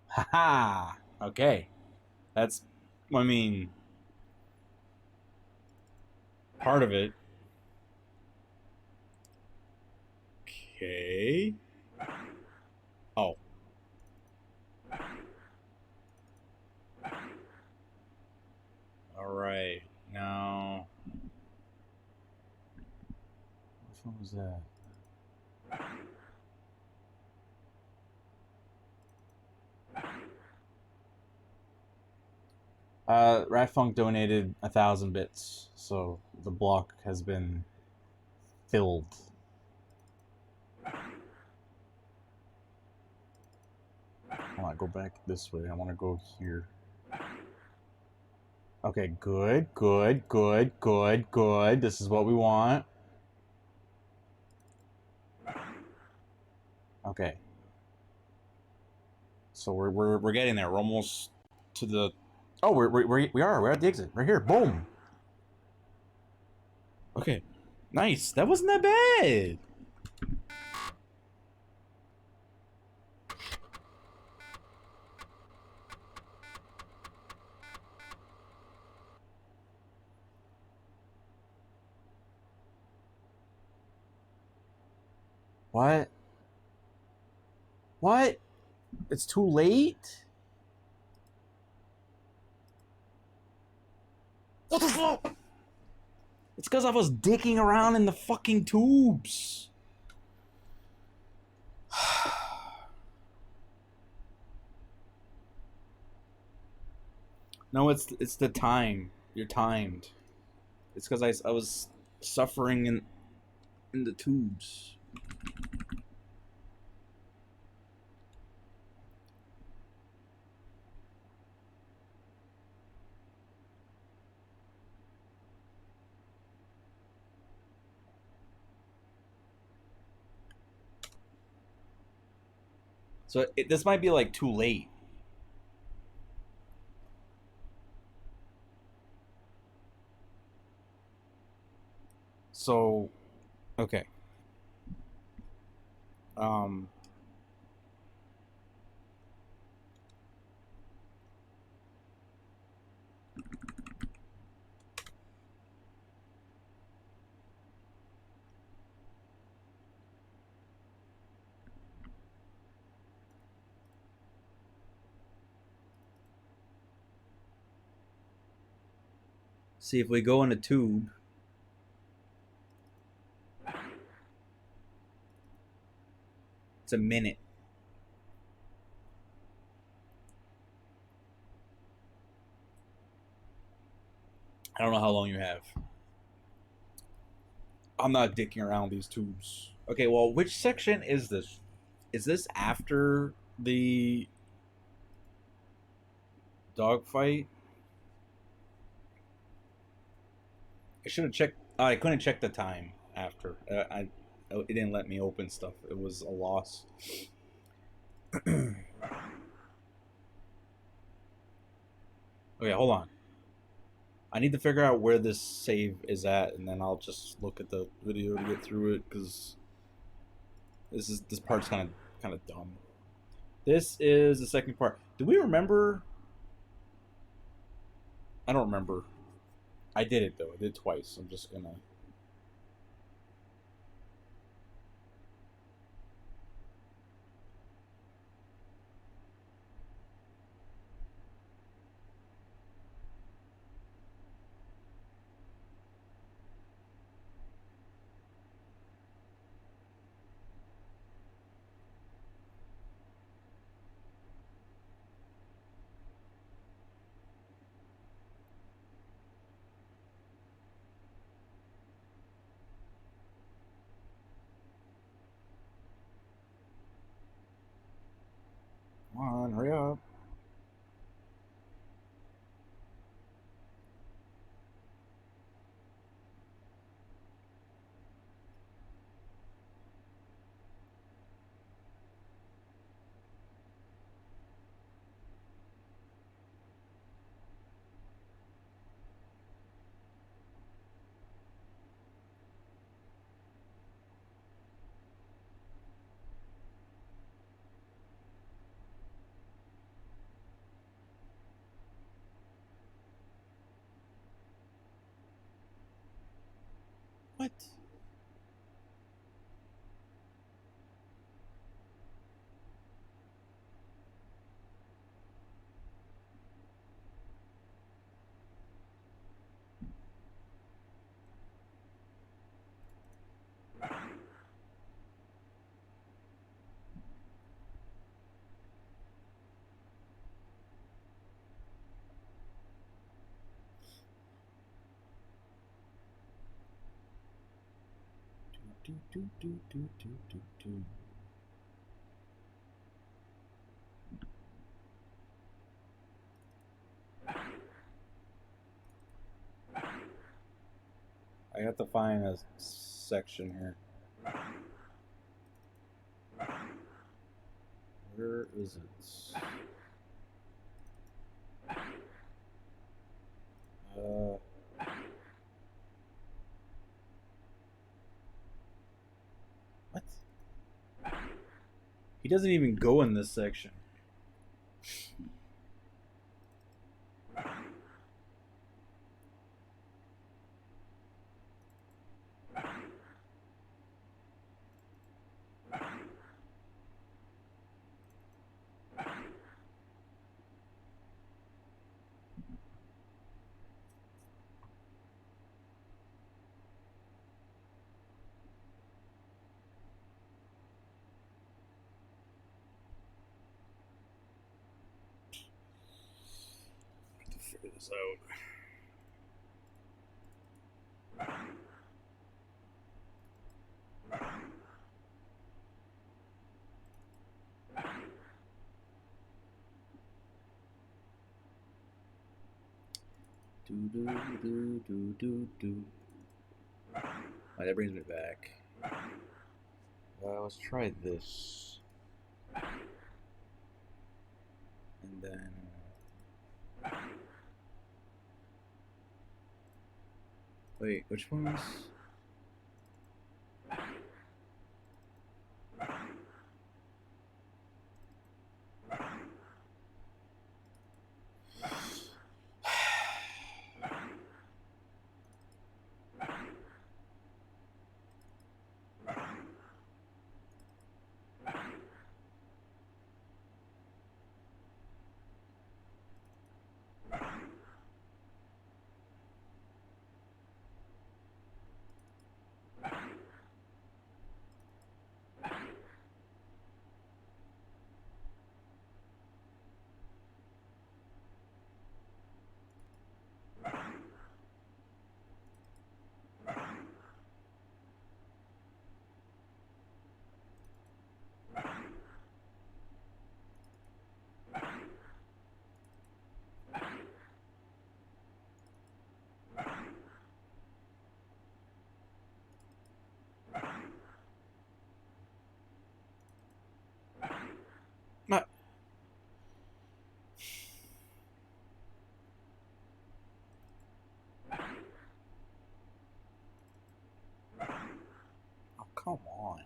Haha. Okay. That's, I mean, part of it. Okay. Oh. Alright. Now. Which one was that? Ratfunk donated 1,000 bits, so the block has been filled. I want to go back this way. I want to go here. Okay, good, good, good, good, good. This is what we want. Okay. So we're getting there. We're almost to the... Oh, we're at the exit right here. Boom. Okay, nice. That wasn't that bad. What? What? It's too late? What the fuck? It's because I was dicking around in the fucking tubes. No, it's the time. You're timed. It's because I was suffering in the tubes. So this might be like too late. So, okay. See if we go in a tube. It's a minute. I don't know how long you have. I'm not dicking around these tubes. Okay, well, which section is this? Is this after the dogfight? I should have checked. I couldn't check the time after. It didn't let me open stuff. It was a loss. Okay, hold on. I need to figure out where this save is at, and then I'll just look at the video to get through it, because this part's kind of dumb. This is the second part. Do we remember? I don't remember. I did it though. I did it twice. I'm just gonna. Come on, hurry up. What? Do. I have to find a section here. Where is it? What? He doesn't even go in this section. I have to figure this out. Do. That brings me back. Let's try this. and then wait, which one was? Not. Oh, come on.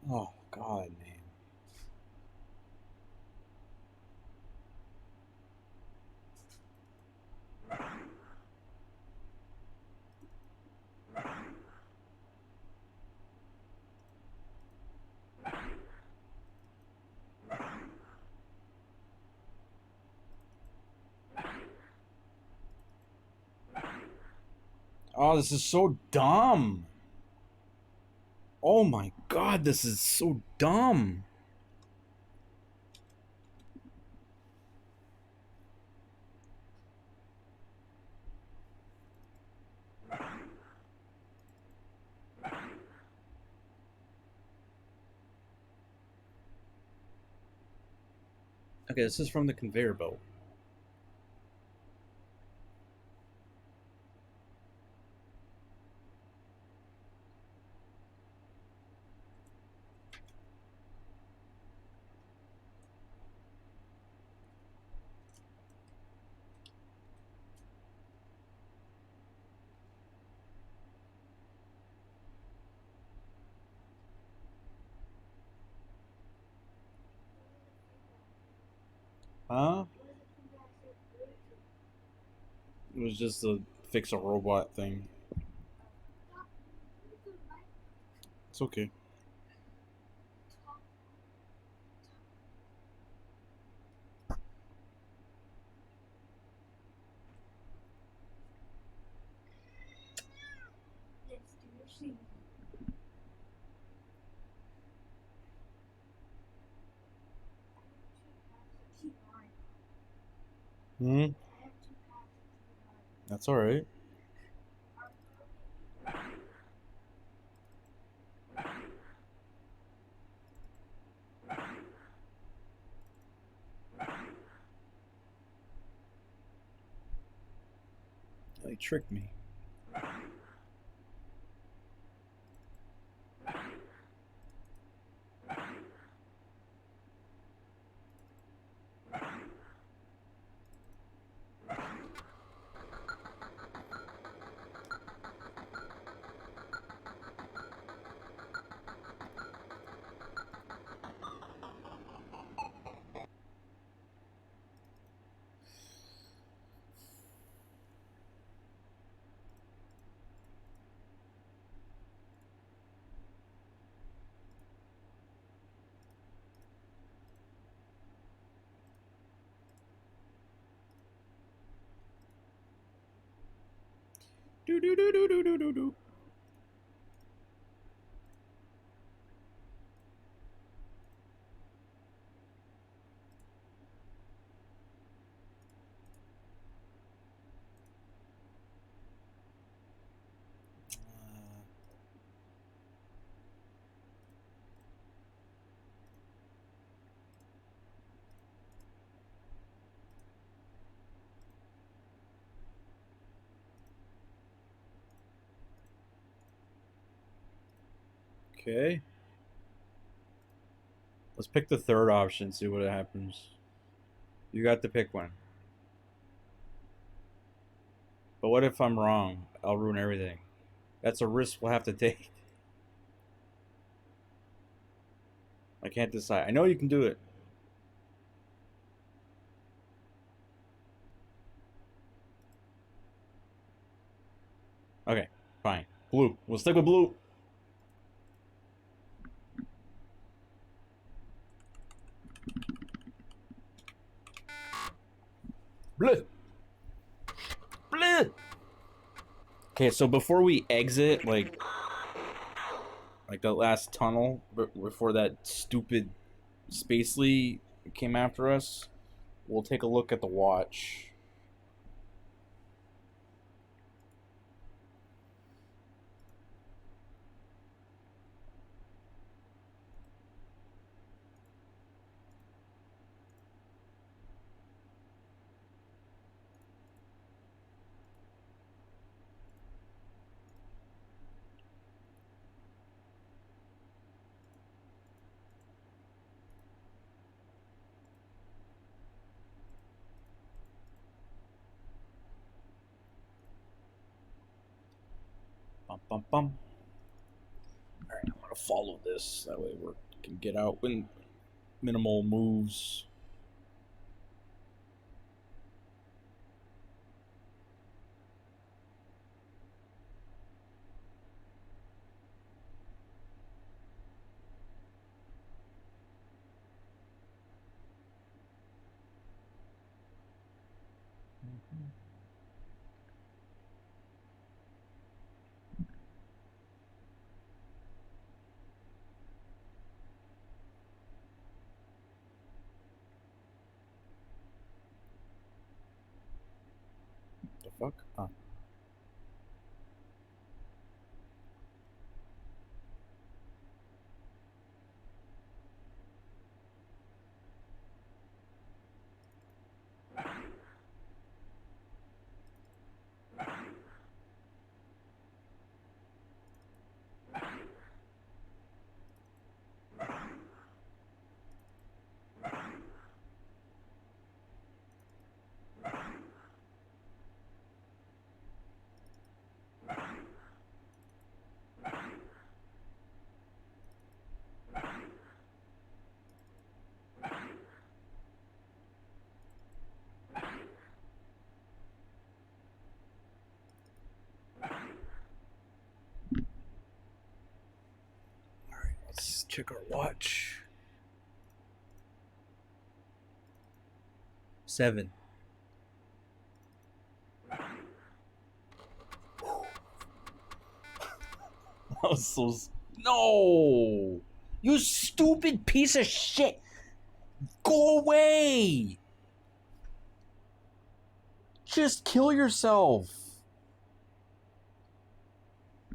Oh, God, man. Oh, this is so dumb. Oh my God, this is so dumb. Okay, this is from the conveyor belt. Huh? It was just a fix a robot thing. It's okay. Let's do your scene. Hmm? I have 2 packs of That's alright. They tricked me. Do do do do do do do do. Okay. Let's pick the third option, see what happens. You got to pick one. But what if I'm wrong? I'll ruin everything. That's a risk we'll have to take. I can't decide. I know you can do it. Okay, fine. Blue. We'll stick with blue. Blue. Blue. Okay, so before we exit, like the last tunnel, before that stupid Spacely came after us, we'll take a look at the watch. Bum, bum, bum. Alright, I'm gonna follow this. That way we can get out with minimal moves. The fuck? Oh. Let's check our watch. 7. That was so... No! You stupid piece of shit! Go away! Just kill yourself!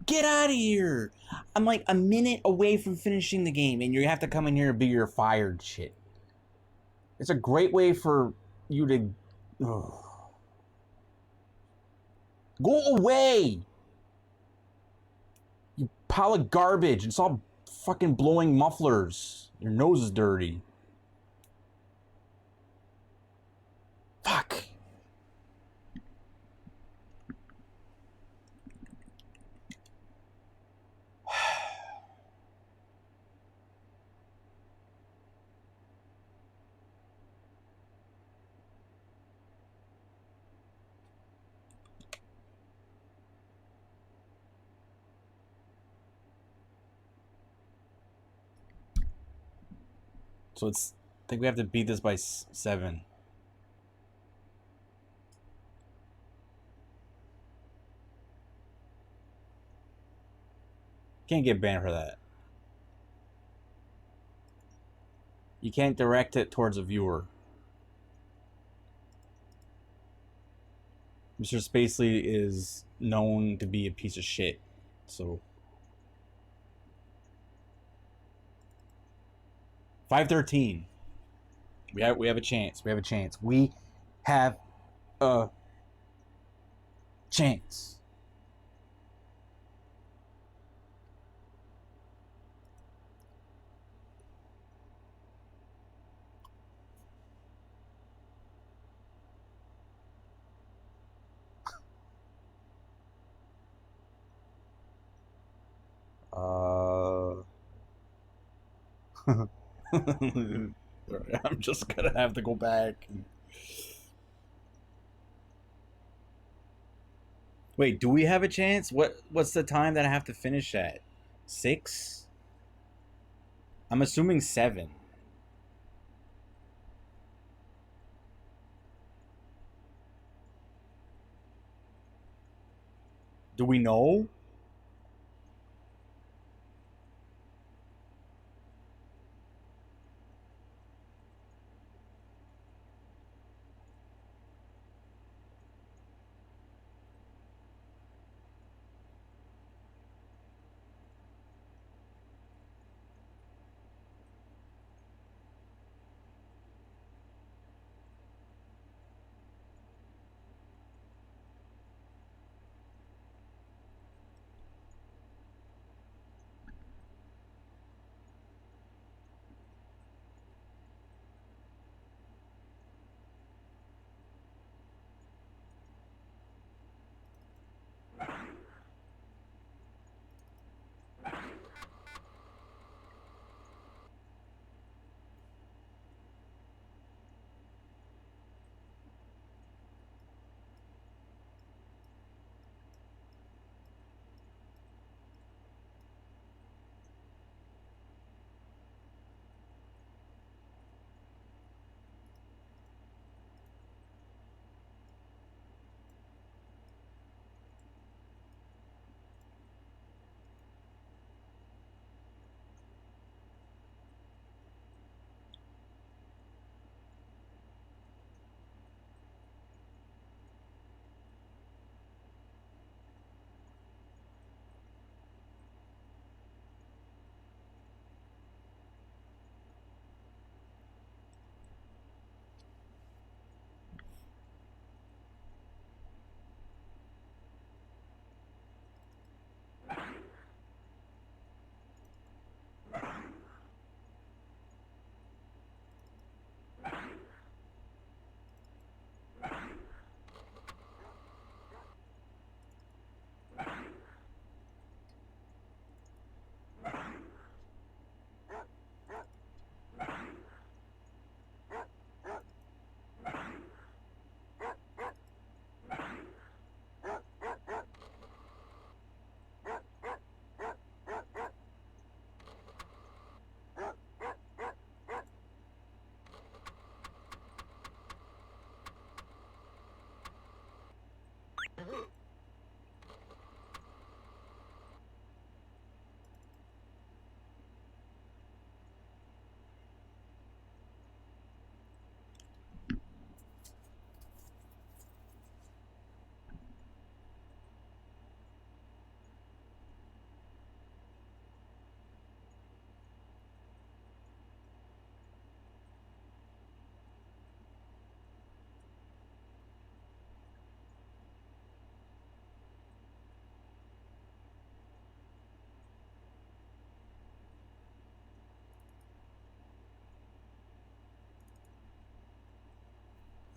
Get out of here! I'm like a minute away from finishing the game, and you have to come in here and be your fired shit. It's a great way for you to... Ugh. Go away! You pile of garbage. It's all fucking blowing mufflers. Your nose is dirty. Fuck. So it's... I think we have to beat this by 7. Can't get banned for that. You can't direct it towards a viewer. Mr. Spacely is known to be a piece of shit, so... 513. We have a chance. We have a chance. We have a chance. I'm just gonna have to go back. Wait, do we have a chance? What's the time that I have to finish at? 6? I'm assuming 7. Do we know?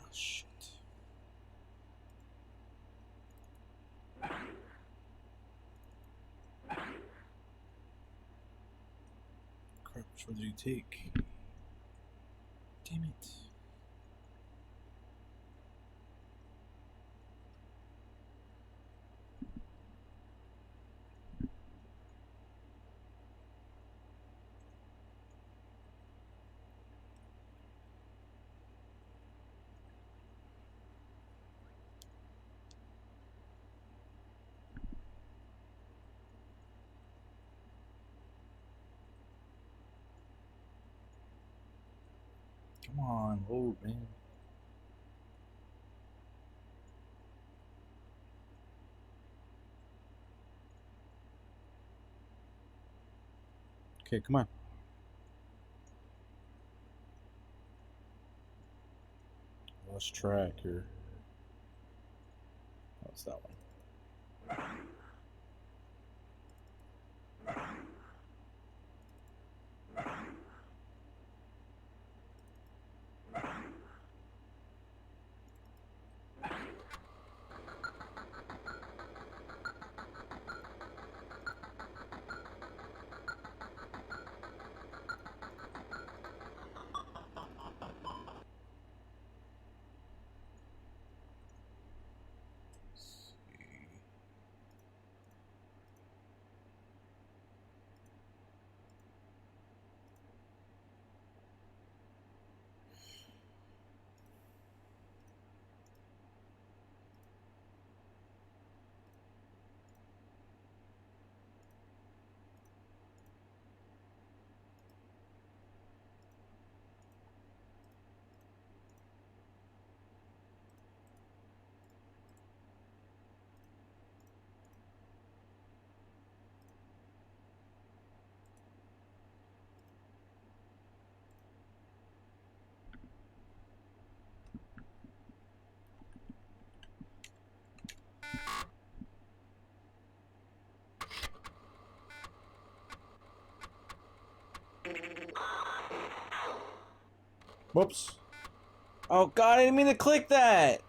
Oh, shit. Crap, which one did you take? Damn it. Come on, load, man. Okay, come on. Lost track here. What's that one? Whoops. Oh god, I didn't mean to click that!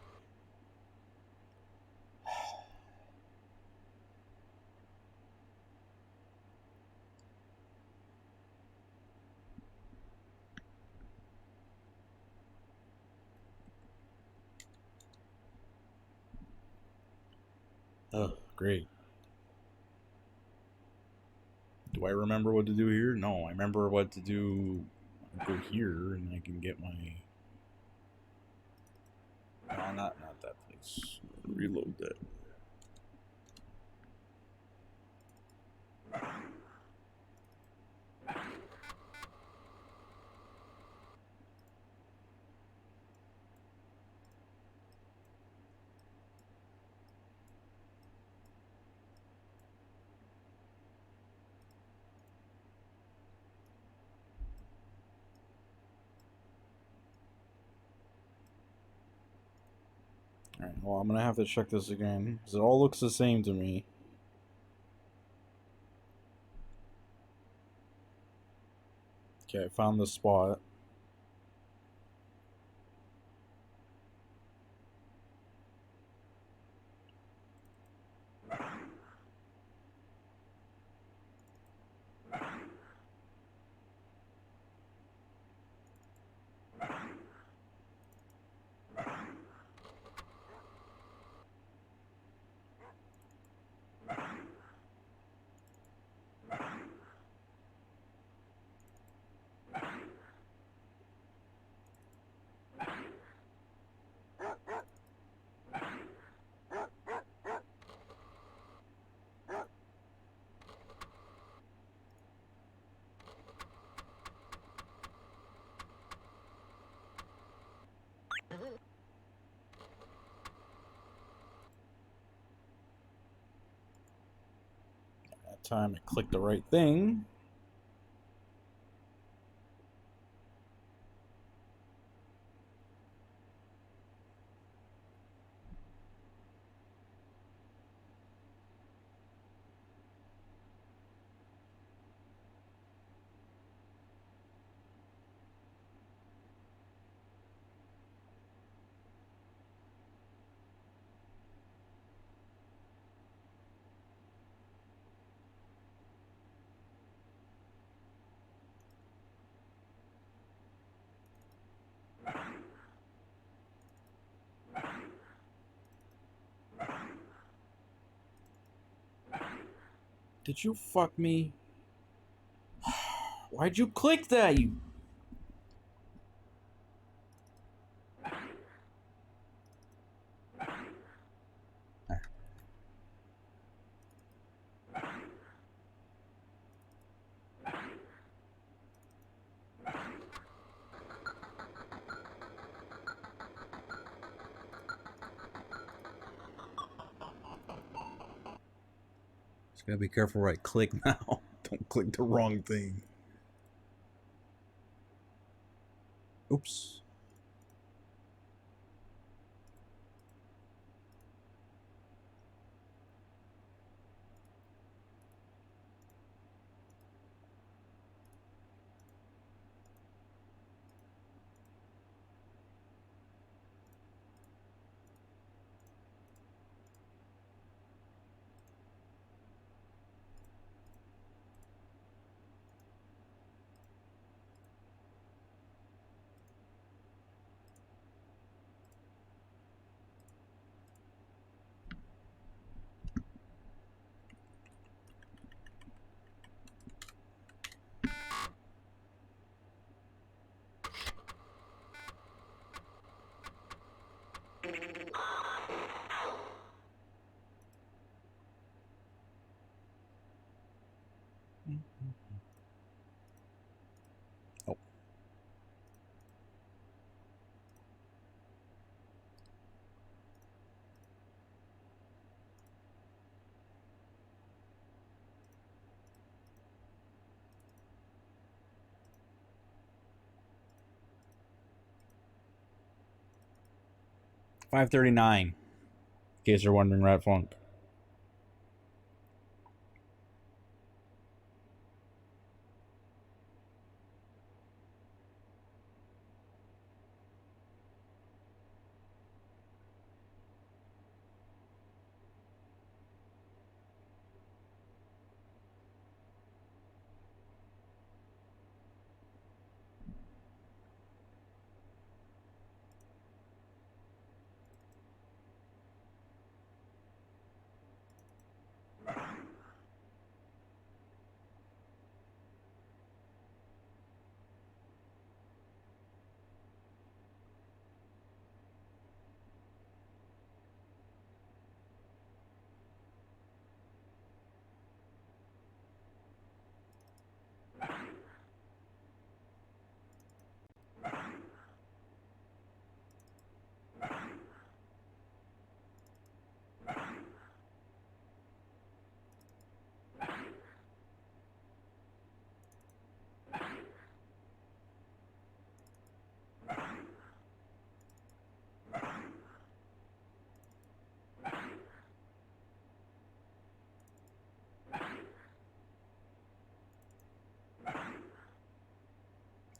Oh, great. Do I remember what to do here? No, I remember what to do. Go here, and I can get my... No, not that place. Reload that. Alright, well, I'm gonna have to check this again, because it all looks the same to me. Okay, I found the spot. That time I clicked the right thing. Did you fuck me? Why'd you click that, you... Just gotta be careful where I click now. Don't click the wrong thing. Oops. Oh. $5.39. In case you're wondering, Rat Funk.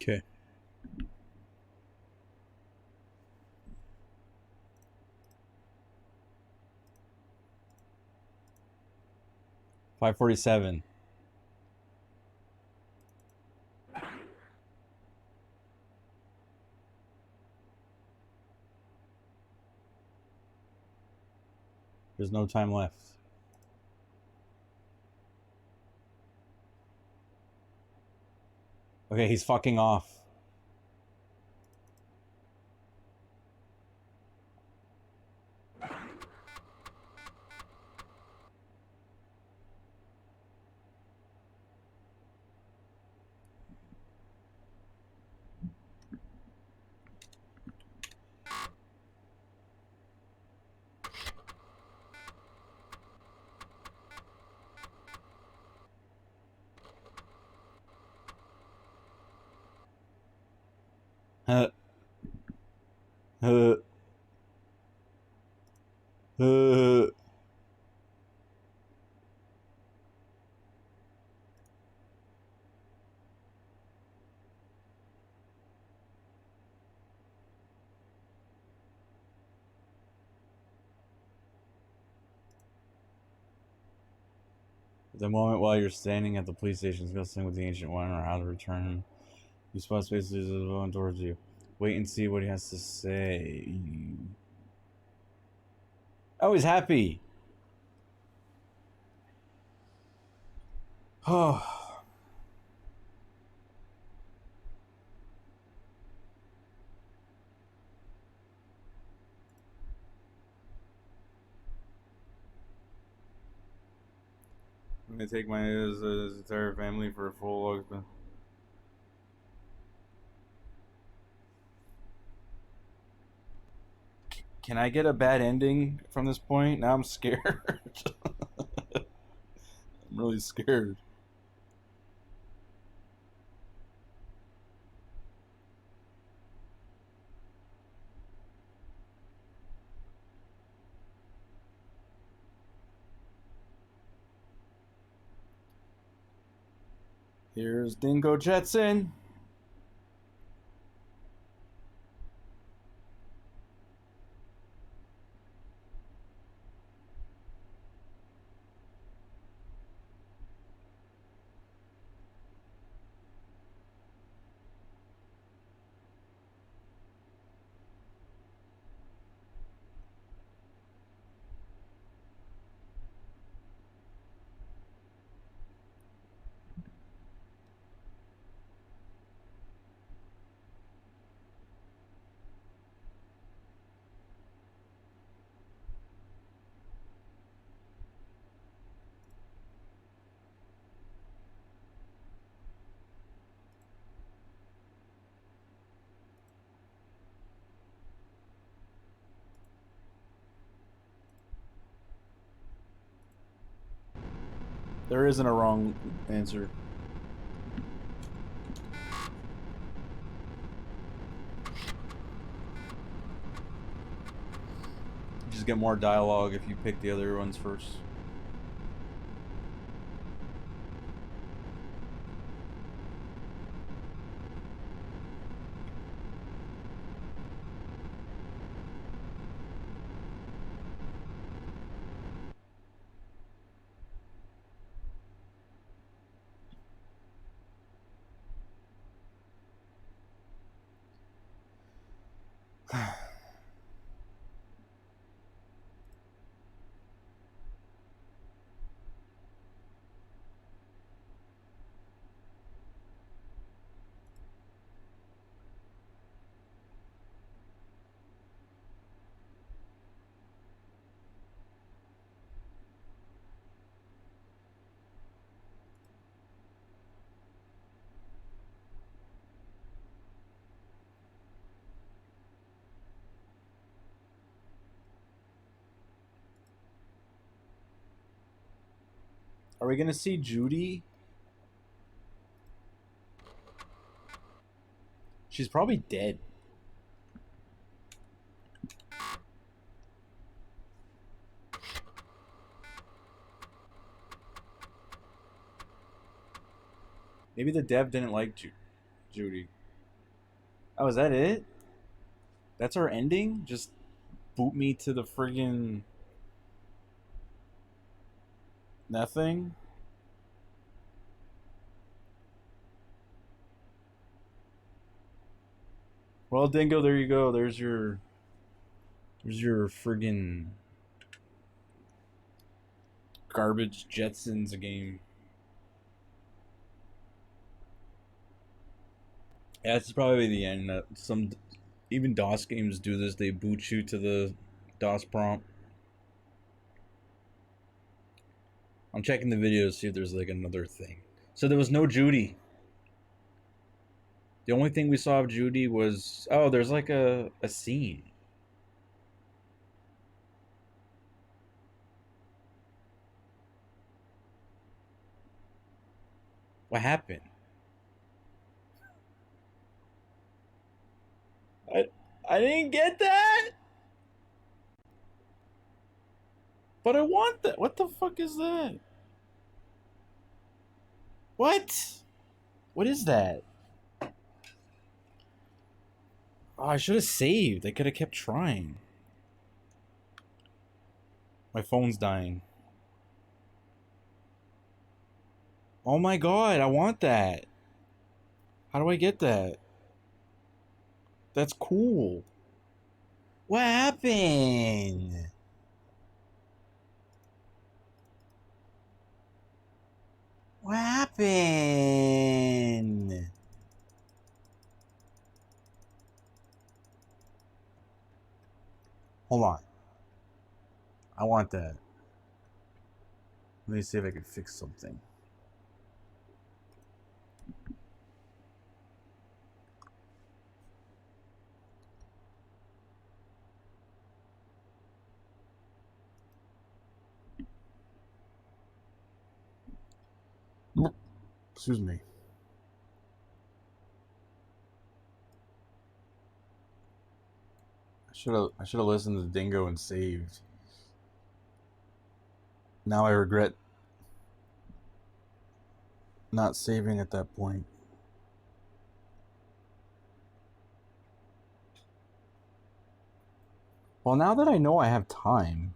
Okay. $547. There's no time left. Okay, he's fucking off. Uh, uh, uh. At the moment while you're standing at the police station discussing with the Ancient One or how to return him, you spot spaces going towards you. Wait and see what he has to say. Oh, he's happy. Oh. I'm gonna take my his entire family for a full husband. Can I get a bad ending from this point? Now I'm scared. I'm really scared. Here's Dingo Jetson. There isn't a wrong answer. You just get more dialogue if you pick the other ones first. Are we gonna see Judy? She's probably dead. Maybe the dev didn't like Judy. Oh, is that it? That's our ending? Just boot me to the friggin' nothing? Well, Dingo, there you go. There's your friggin' garbage Jetsons game. Yeah, it's probably the end. Some even DOS games do this. They boot you to the DOS prompt. I'm checking the video to see if there's like another thing. So there was no Judy. The only thing we saw of Judy was, oh, there's like a scene. What happened? I didn't get that. But I want that. What the fuck is that? What? What is that? Oh, I should have saved. I could have kept trying. My phone's dying. Oh my god, I want that. How do I get that? That's cool. What happened? What happened? Hold on. I want that. Let me see if I can fix something. Excuse me. I should have listened to Dingo and saved. Now I regret not saving at that point. Well, now that I know I have time.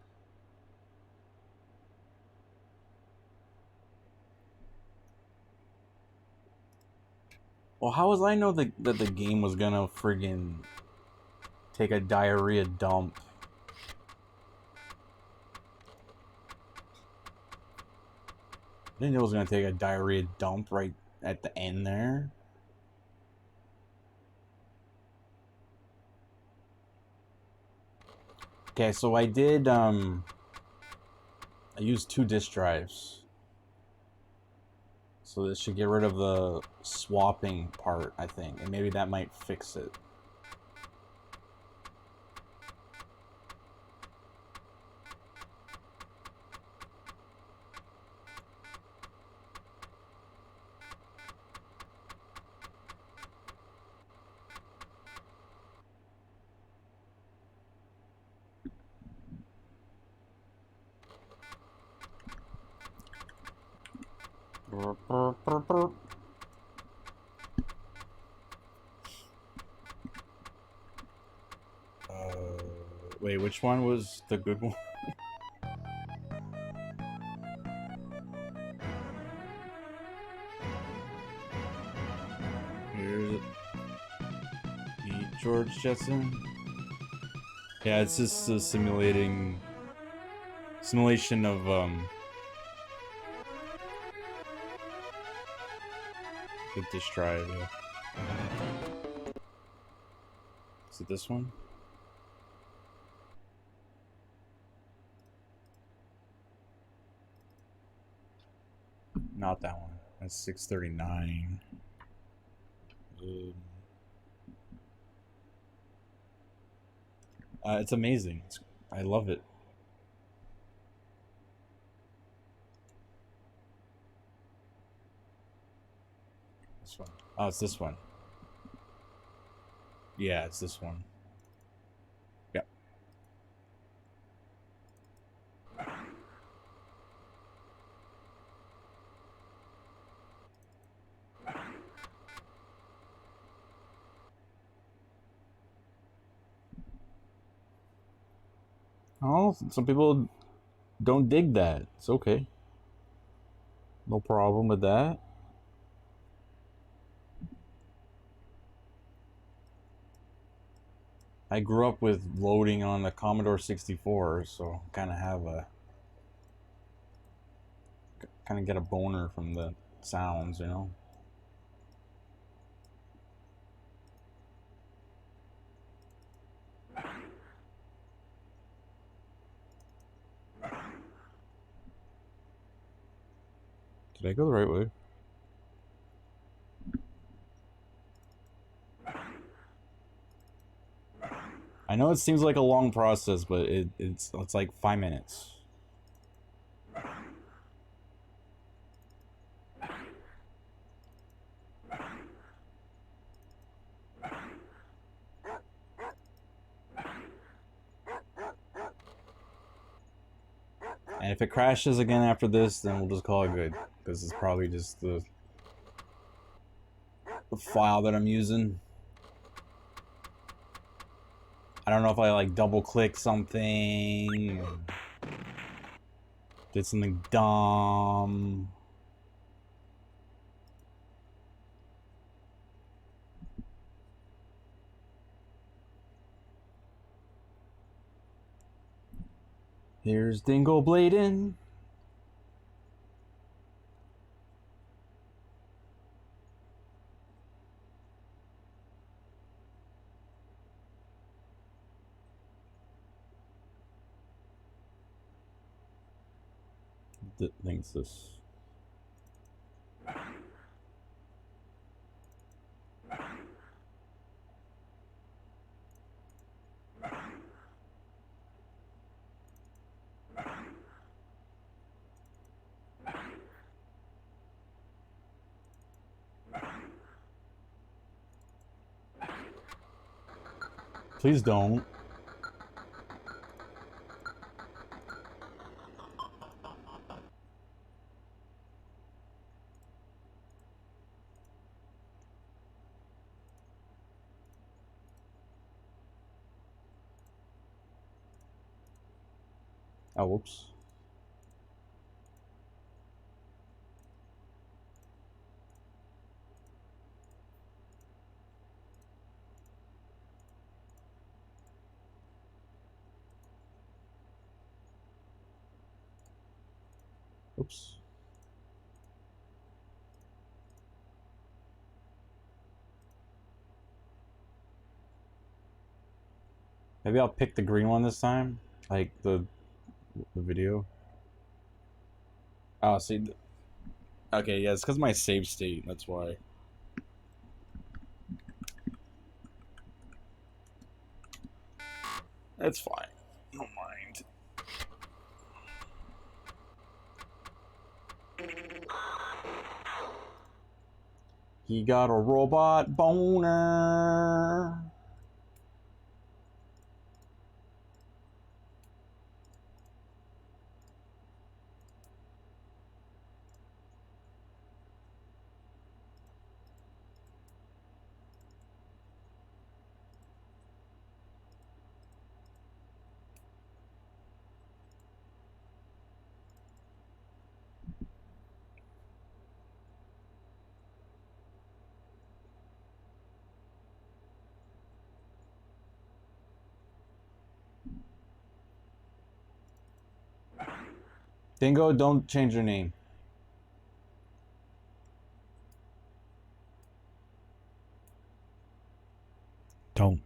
Well, how was I know that the game was gonna friggin' take a diarrhea dump? I didn't know it was gonna take a diarrhea dump right at the end there. Okay, so I did, I used 2 disk drives. So this should get rid of the swapping part, I think. And maybe that might fix it. Wait, which one was the good one? Here's it. Meet George Jetson. Yeah, it's just a simulation of the disk drive. Yeah. Is it this one? Not that one. That's 639. It's amazing. I love it. This one. Oh, it's this one. Yeah, it's this one. Yep. Oh, some people don't dig that. It's okay. No problem with that. I grew up with loading on the Commodore 64, so kind of have a kind of get a boner from the sounds, you know. Did I go the right way? I know it seems like a long process, but it's like 5 minutes. And if it crashes again after this, then we'll just call it good, because it's probably just the file that I'm using. I don't know if I like double click something, or did something dumb. Here's Dingle Bladen. Thinks this. Please don't. Oh, whoops. Oops. Maybe I'll pick the green one this time, like the video. Oh, see. Okay, yeah, it's because my save state. That's why. That's fine. Don't mind. He got a robot boner. Dingo, don't change your name. Don't.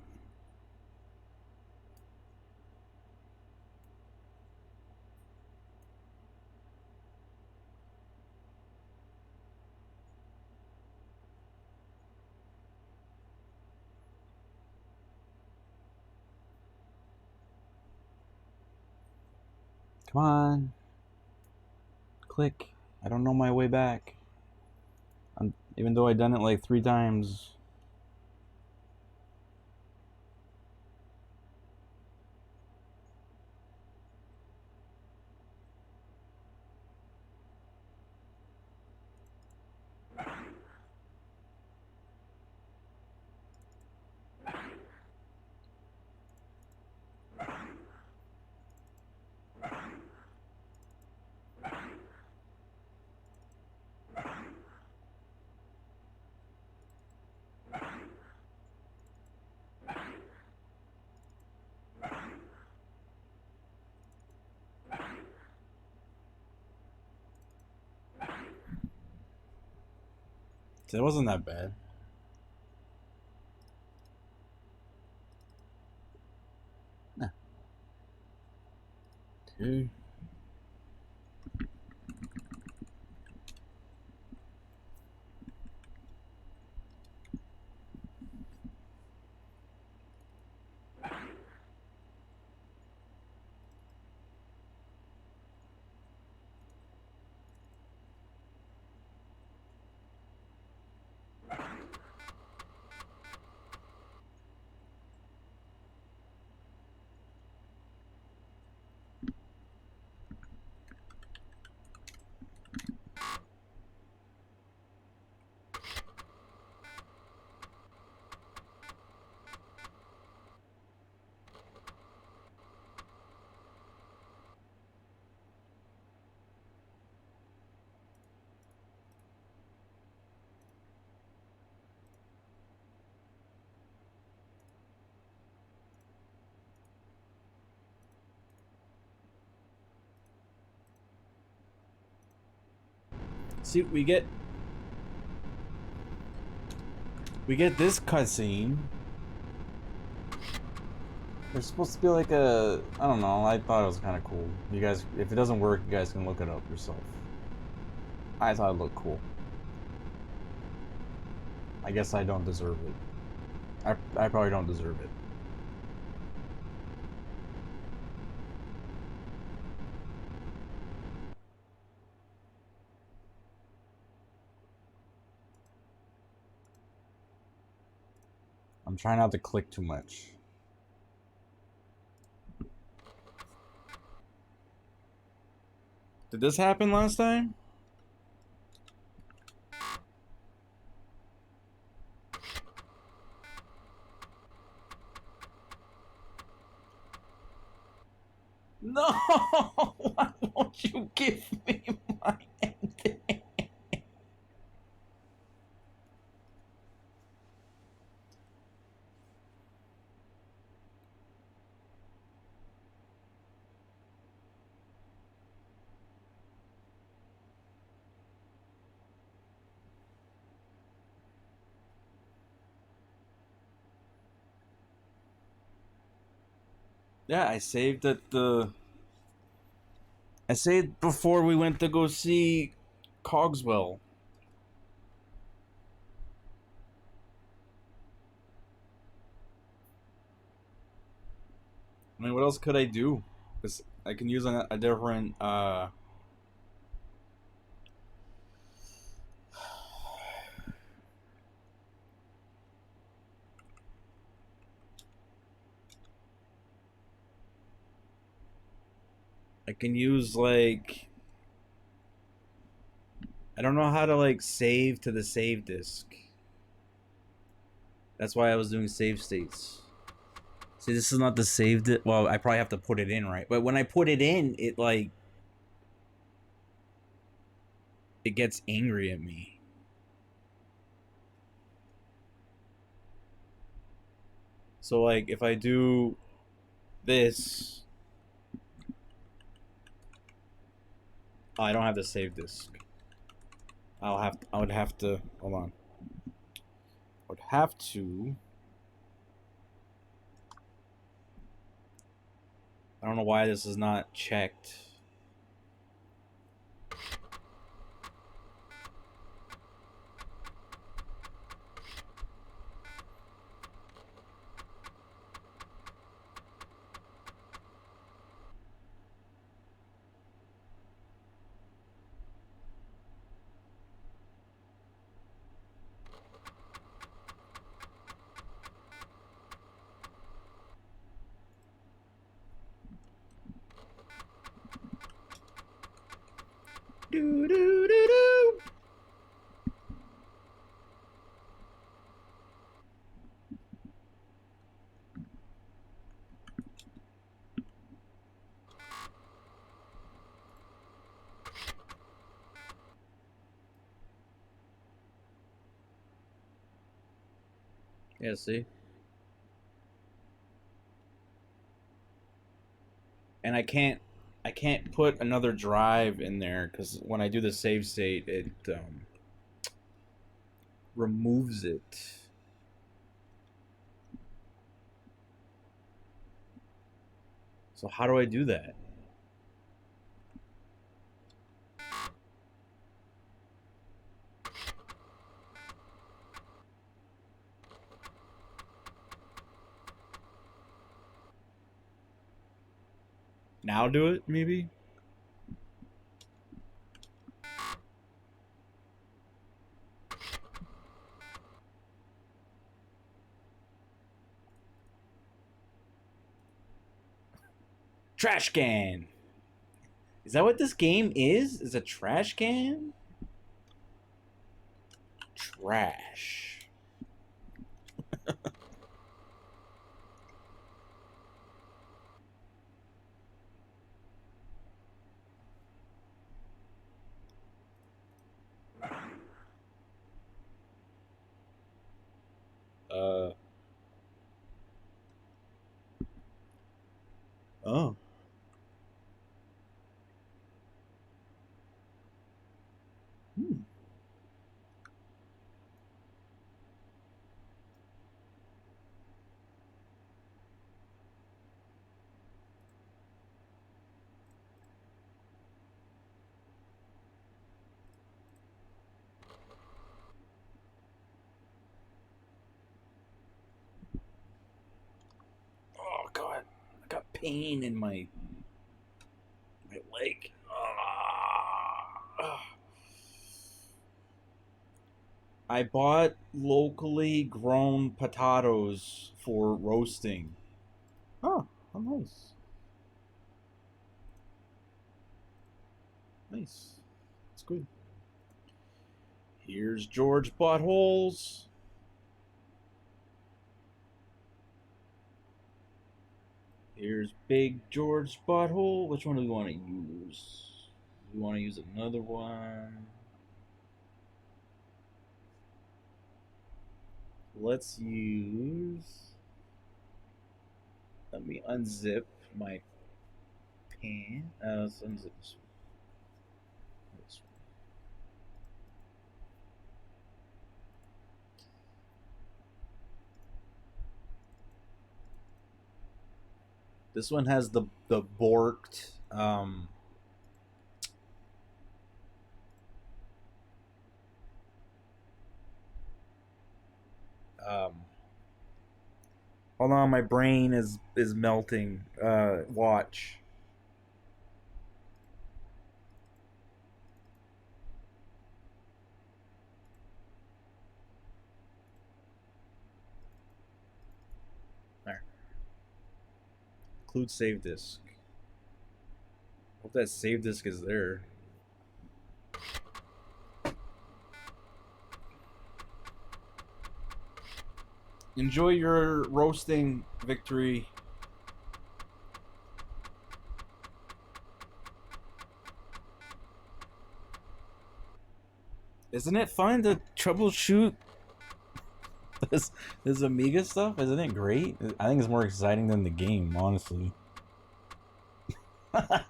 Come on. Click. I don't know my way back. Even though I've done it like 3 times. It wasn't that bad. Nah. Okay. See, we get this cutscene. There's supposed to be like a, I don't know, I thought it was kind of cool. You guys, if it doesn't work, you guys can look it up yourself. I thought it looked cool. I guess I don't deserve it. I probably don't deserve it. I'm trying not to click too much. Did this happen last time? No! Why won't you give me my ending? Yeah, I saved at the... I saved before we went to go see Cogswell. I mean, what else could I do? Because I can use a different, I can use, like... I don't know how to, like, save to the save disk. That's why I was doing save states. See, this is not the save disk. Well, I probably have to put it in, right? But when I put it in, it, like... It gets angry at me. So, like, if I do this... Oh, I don't have the save disk. I would have to... Hold on. I would have to... I don't know why this is not checked. Do do do do. Yeah, see? And I can't put another drive in there because when I do the save state, it removes it. So how do I do that? Now do it, maybe? Trash can. Is that what this game is? Is a trash can? Trash. Oh. Oh god, I got pain in my leg. I bought locally grown potatoes for roasting. Oh, nice. Nice. That's good. Here's George Buttholes. Here's Big George Butthole. Which one do we want to use? We want to use another one. Let's use... Let me unzip my pan. Let's unzip this one. This one has the borked hold on, my brain is melting. Watch. There. Include save disk. Hope that save disk is there. Enjoy your roasting victory. Isn't it fun to troubleshoot this Amiga stuff? Isn't it great? I think it's more exciting than the game, honestly. I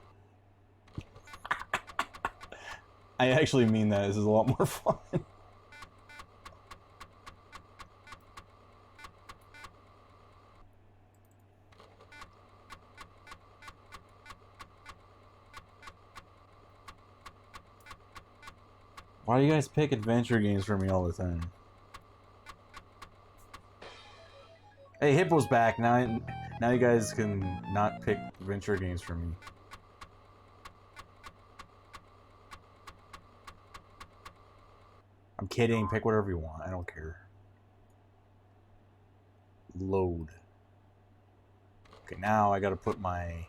actually mean that. This is a lot more fun. Why do you guys pick adventure games for me all the time? Hey, Hippo's back. Now you guys can not pick adventure games for me. I'm kidding. Pick whatever you want. I don't care. Load. Okay, now I gotta put my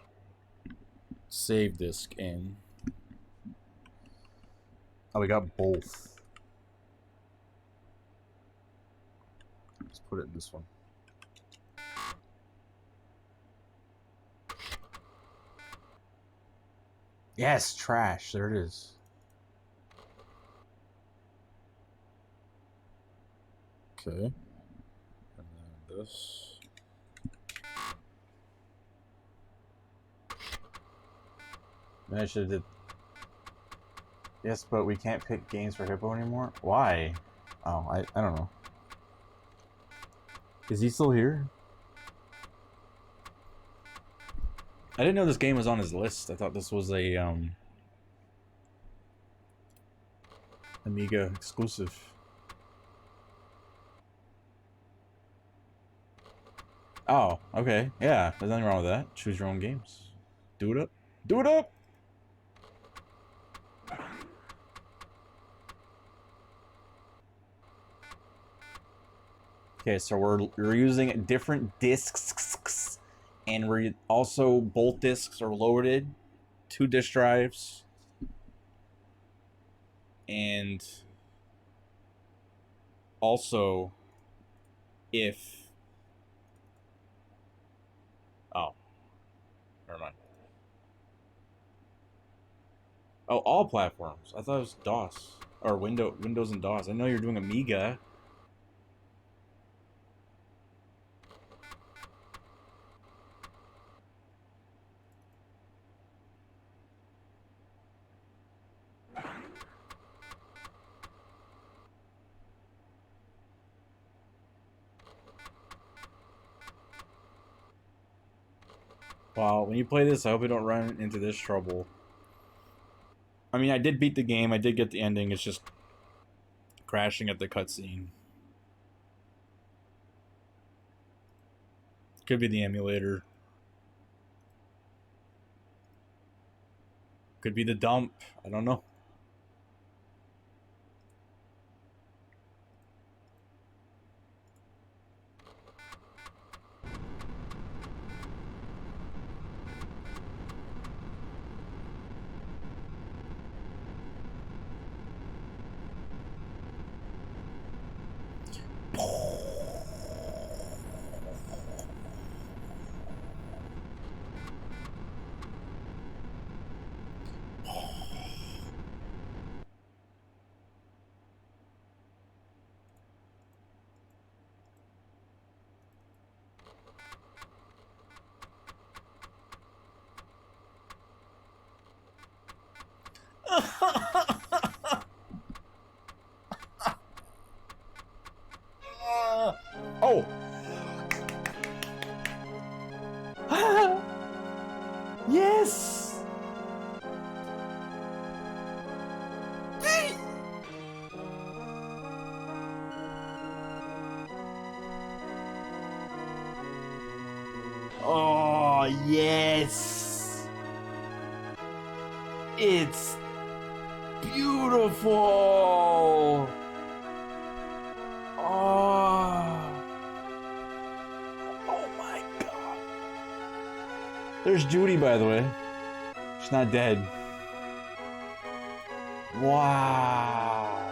save disk in. Oh, we got both. Let's put it in this one. Yes, trash. There it is. Okay. And then this. Maybe I should have did... Yes, but we can't pick games for Hippo anymore? Why? Oh, I don't know. Is he still here? I didn't know this game was on his list. I thought this was a Amiga exclusive. Oh, okay. Yeah, there's nothing wrong with that. Choose your own games. Do it up. Do it up! Okay, so we're using different discs, and we're also both discs are loaded, 2 disk drives, and also if never mind. Oh, all platforms. I thought it was DOS or Windows and DOS. I know you're doing Amiga. Well, when you play this, I hope you don't run into this trouble. I mean, I did beat the game. I did get the ending. It's just crashing at the cutscene. Could be the emulator. Could be the dump. I don't know. Oh! Yes! Oh, yes! It's beautiful! Oh my god. There's Judy, by the way. She's not dead. Wow.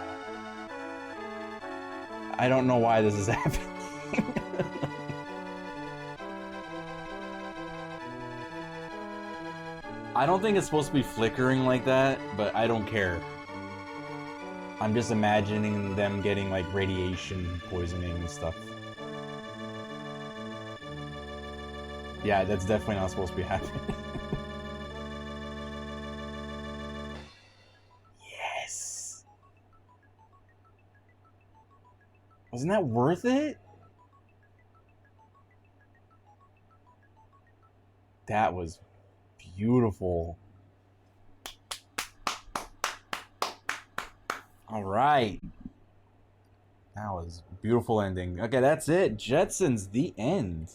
I don't know why this is happening. I don't think it's supposed to be flickering like that, but I don't care. I'm just imagining them getting like radiation poisoning and stuff. Yeah, that's definitely not supposed to be happening. Yes! Wasn't that worth it? That was beautiful. All right. That was a beautiful ending. Okay, that's it. Jetsons, the end.